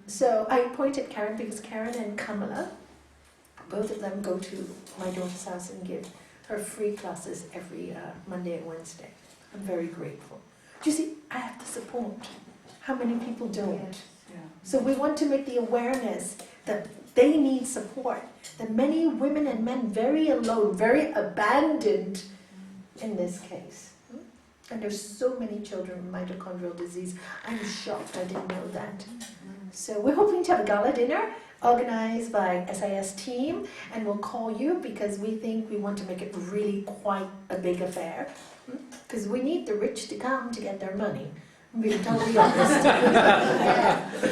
[SPEAKER 1] So I appointed Karen because Karen and Kamala, both of them go to my daughter's house and give her free classes every Monday and Wednesday. I'm very grateful. Do you see, I have to support. How many people don't? So we want to make the awareness that they need support. That many women and men very alone, very abandoned in this case. And there's so many children with mitochondrial disease. I'm shocked I didn't know that. So we're hoping to have a gala dinner organized by SIS team, and we'll call you because we think we want to make it really quite a big affair. Because we need the rich to come to get their money. I'm being totally honest.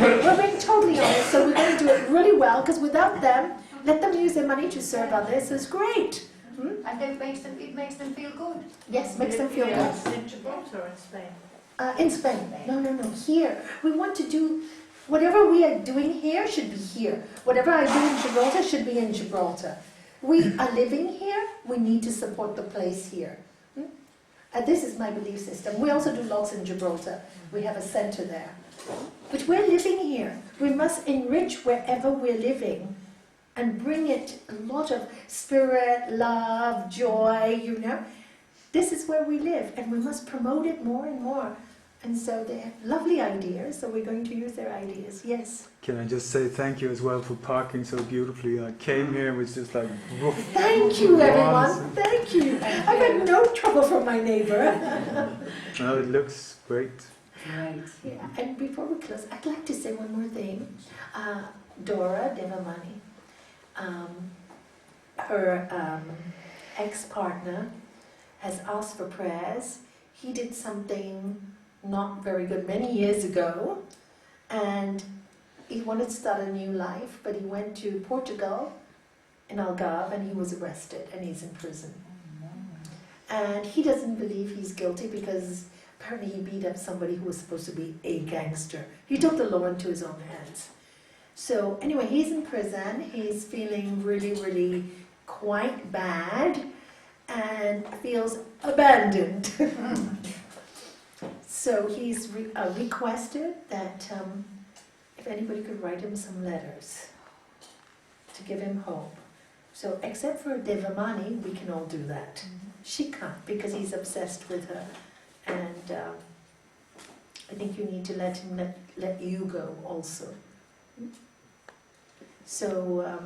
[SPEAKER 1] We're being totally honest, so we're going to do it really well, because without them, let them use their money to serve others is great.
[SPEAKER 2] And it makes them feel good.
[SPEAKER 1] Yes, makes them feel good.
[SPEAKER 8] Yes, in Gibraltar or in Spain.
[SPEAKER 1] In Spain. No, here. We want to do, whatever we are doing here should be here. Whatever I do in Gibraltar should be in Gibraltar. We are living here, we need to support the place here. And this is my belief system. We also do lots in Gibraltar. We have a center there. But we're living here. We must enrich wherever we're living and bring it a lot of spirit, love, joy, you know. This is where we live, and we must promote it more and more. And so they have lovely ideas, so we're going to use their ideas, yes.
[SPEAKER 4] Can I just say thank you as well for parking so beautifully? I came here, it was just like woof.
[SPEAKER 1] Thank you, everyone. Thank you. I've had no trouble from my neighbour.
[SPEAKER 4] No, it looks great.
[SPEAKER 6] Right.
[SPEAKER 1] Yeah, and before we close, I'd like to say one more thing. Dora Devamani, her ex-partner has asked for prayers. He did something not very good many years ago, and he wanted to start a new life, but he went to Portugal in Algarve and he was arrested and he's in prison. And he doesn't believe he's guilty because apparently he beat up somebody who was supposed to be a gangster. He took the law into his own hands. So anyway, he's in prison, he's feeling really, really quite bad and feels abandoned. So he's requested that if anybody could write him some letters to give him hope. So except for Devamani, we can all do that. She can't because he's obsessed with her. And I think you need to let him let you go also. So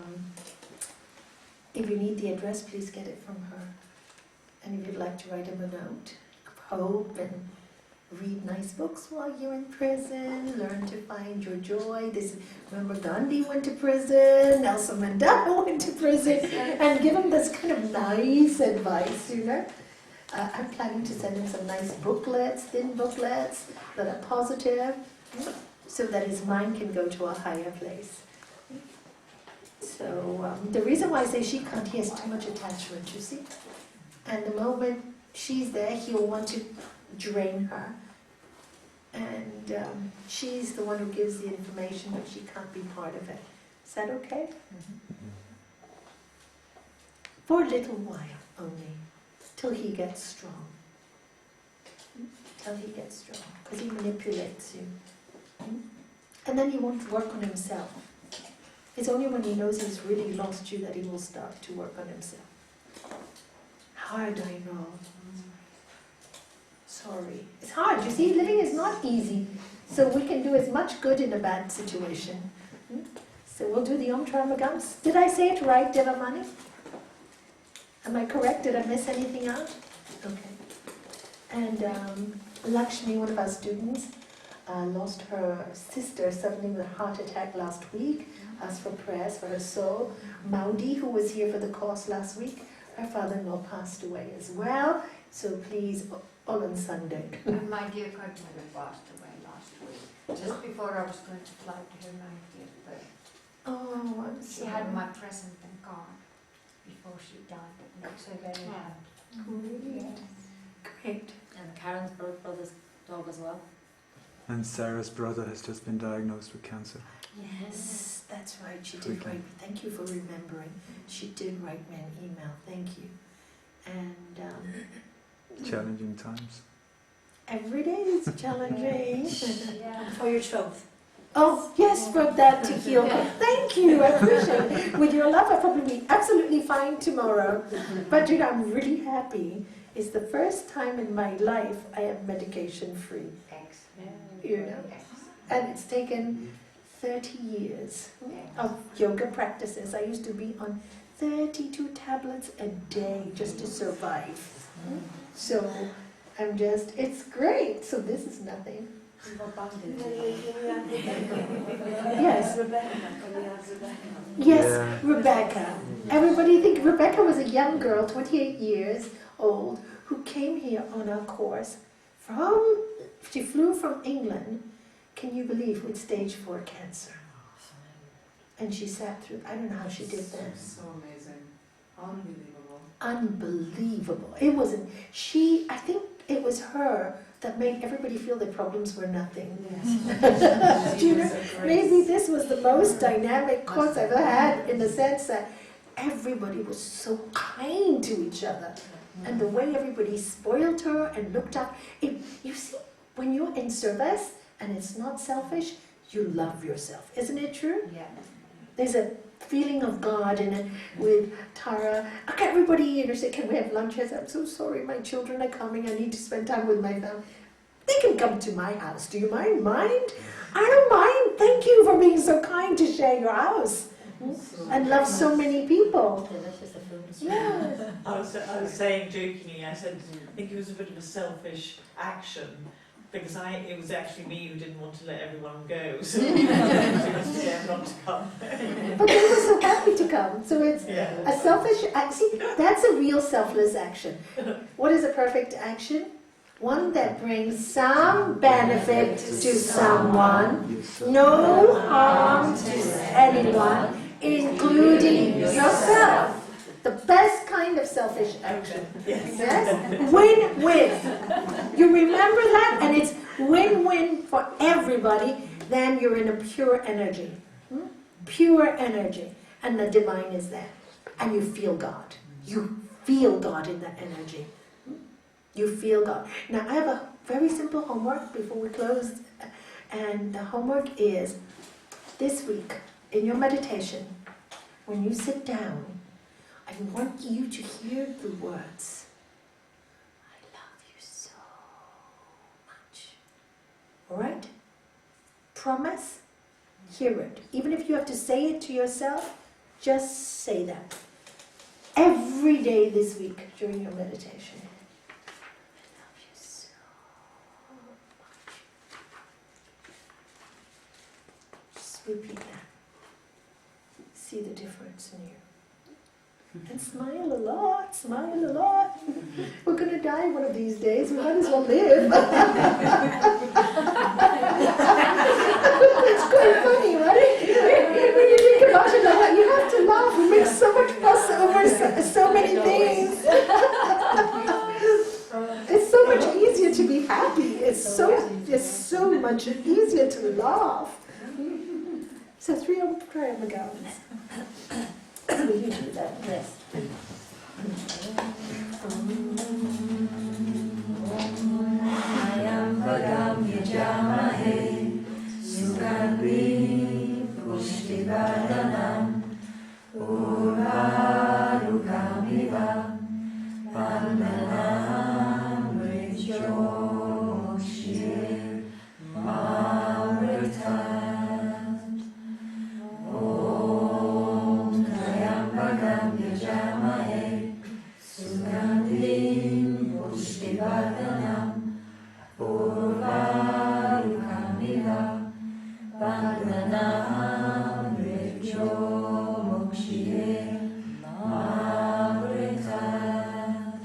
[SPEAKER 1] if you need the address, please get it from her. And if you'd like to write him a note of hope and read nice books while you're in prison, learn to find your joy. Remember Gandhi went to prison, Nelson Mandela went to prison, and give him this kind of nice advice, you know. I'm planning to send him some nice booklets, thin booklets that are positive, so that his mind can go to a higher place. So the reason why I say she can't, he has too much attachment, you see. And the moment she's there, he'll want to drain her. And she's the one who gives the information, but she can't be part of it. Is that okay? For a little while only, till he gets strong. Till he gets strong, because he manipulates you. And then he won't work on himself. It's only when he knows he's really lost you that he will start to work on himself. Hard, I know. Sorry. It's hard. You see, living is not easy. So we can do as much good in a bad situation. So we'll do the Om Travagams. Did I say it right, Devamani? Am I correct? Did I miss anything out? Okay. And Lakshmi, one of our students, lost her sister suddenly with a heart attack last week. Asked for prayers for her soul. Maudi, who was here for the course last week, her father-in-law passed away as well. So please, all on Sunday.
[SPEAKER 2] And my dear godmother passed away last week, just before I was going to fly to her 90th birthday.
[SPEAKER 1] Oh, I'm
[SPEAKER 2] She
[SPEAKER 1] sorry.
[SPEAKER 2] had my present and card before she died. It makes her very happy.
[SPEAKER 1] Great.
[SPEAKER 9] And Karen's brother's dog as well.
[SPEAKER 4] And Sarah's brother has just been diagnosed with cancer.
[SPEAKER 1] Yes, that's right. She did write me. Thank you for remembering. She did write me an email. Thank you. And
[SPEAKER 4] Challenging times.
[SPEAKER 1] every day is challenging.
[SPEAKER 9] Yeah.
[SPEAKER 3] For your 12th.
[SPEAKER 1] Oh, yes, for that to heal. Thank you. I appreciate it. With your love, I'll probably be absolutely fine tomorrow. But you know, I'm really happy. It's the first time in my life I am medication free.
[SPEAKER 2] Excellent.
[SPEAKER 1] You know, and it's taken 30 years of yoga practices. I used to be on 32 tablets a day just to survive. So I'm just, it's great. So this is nothing. Yes. Yes,
[SPEAKER 4] Yeah.
[SPEAKER 1] Rebecca. Everybody think Rebecca was a young girl, 28 years old, who came here on our course she flew from England, can you believe, with stage 4 cancer. And she sat through, I don't know how she did that.
[SPEAKER 6] So amazing. Unbelievable.
[SPEAKER 1] unbelievable. It wasn't, I think it was her that made everybody feel their problems were nothing. Do you know, maybe this was the most dynamic course I've ever had, in the sense that everybody was so kind to each other. And the way everybody spoiled her and looked up. You see, when you're in service and it's not selfish, you love yourself. Isn't it true?
[SPEAKER 2] Yeah.
[SPEAKER 1] There's a feeling of God in it with Tara. Okay, everybody, say, can we have lunch? I said, I'm so sorry, my children are coming. I need to spend time with my family. They can come to my house. Do you mind? I don't mind. Thank you for being so kind to share your house. And love so many people.
[SPEAKER 9] Delicious the food.
[SPEAKER 1] Yes.
[SPEAKER 8] I was saying jokingly, I said, I think it was a bit of a selfish action, because it was actually me who didn't want to let everyone go, so I wanted to get everyone to come.
[SPEAKER 1] But they were so happy to come. So it's
[SPEAKER 8] Yeah.
[SPEAKER 1] a selfish action. See, that's a real selfless action. What is a perfect action? One that brings some benefit to someone, no harm to anyone, including yourself. The best kind of selfish action. Yes? Win-win. You remember that? And it's win-win for everybody. Then you're in a pure energy. Pure energy. And the divine is there. And you feel God. You feel God in that energy. You feel God. Now I have a very simple homework before we close. And the homework is, this week, in your meditation, when you sit down, I want you to hear the words, I love you so much. Alright? Promise? Hear it. Even if you have to say it to yourself, just say that. Every day this week during your meditation. I love you so much. Just repeat that. See the difference in you. And smile a lot, smile a lot. We're going to die one of these days, we might as well live. It's quite funny, right? When you think about it, you have to laugh. We make so much fuss over so many things. It's so much easier to be happy. It's so much easier to laugh. So try on the gowns. Will you do that? Yes.
[SPEAKER 10] Ayam Vagam Yajamahe Sugandhi Pushtivardhanam Urvarukamiva Vandanam Mrityomokshye Mamritat Pushtivardhanam Urvarukamiva Vandanam Mrityomokshye Mamritat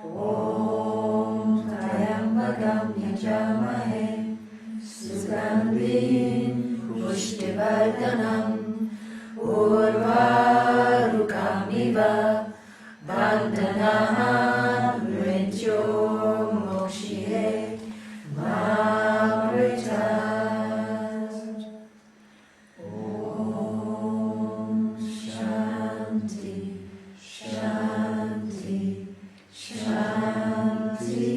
[SPEAKER 10] Om Trayambakam Yajamahe Sugandhim Pushtivardhanam Urvarukamiva Vandanam Mrityomokshye Mamritat Om Shanti, Shanti, Shanti.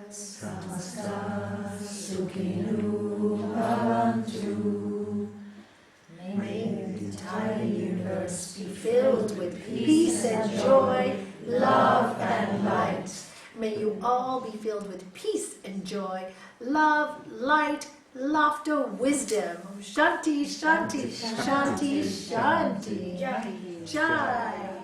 [SPEAKER 10] Samasta Sukhinu Bhavantu.
[SPEAKER 1] May the entire universe be filled with peace and joy, love and light. May you all be filled with peace and joy, love, light, laughter, wisdom. Shanti, Shanti, Shanti, Shanti. Jai.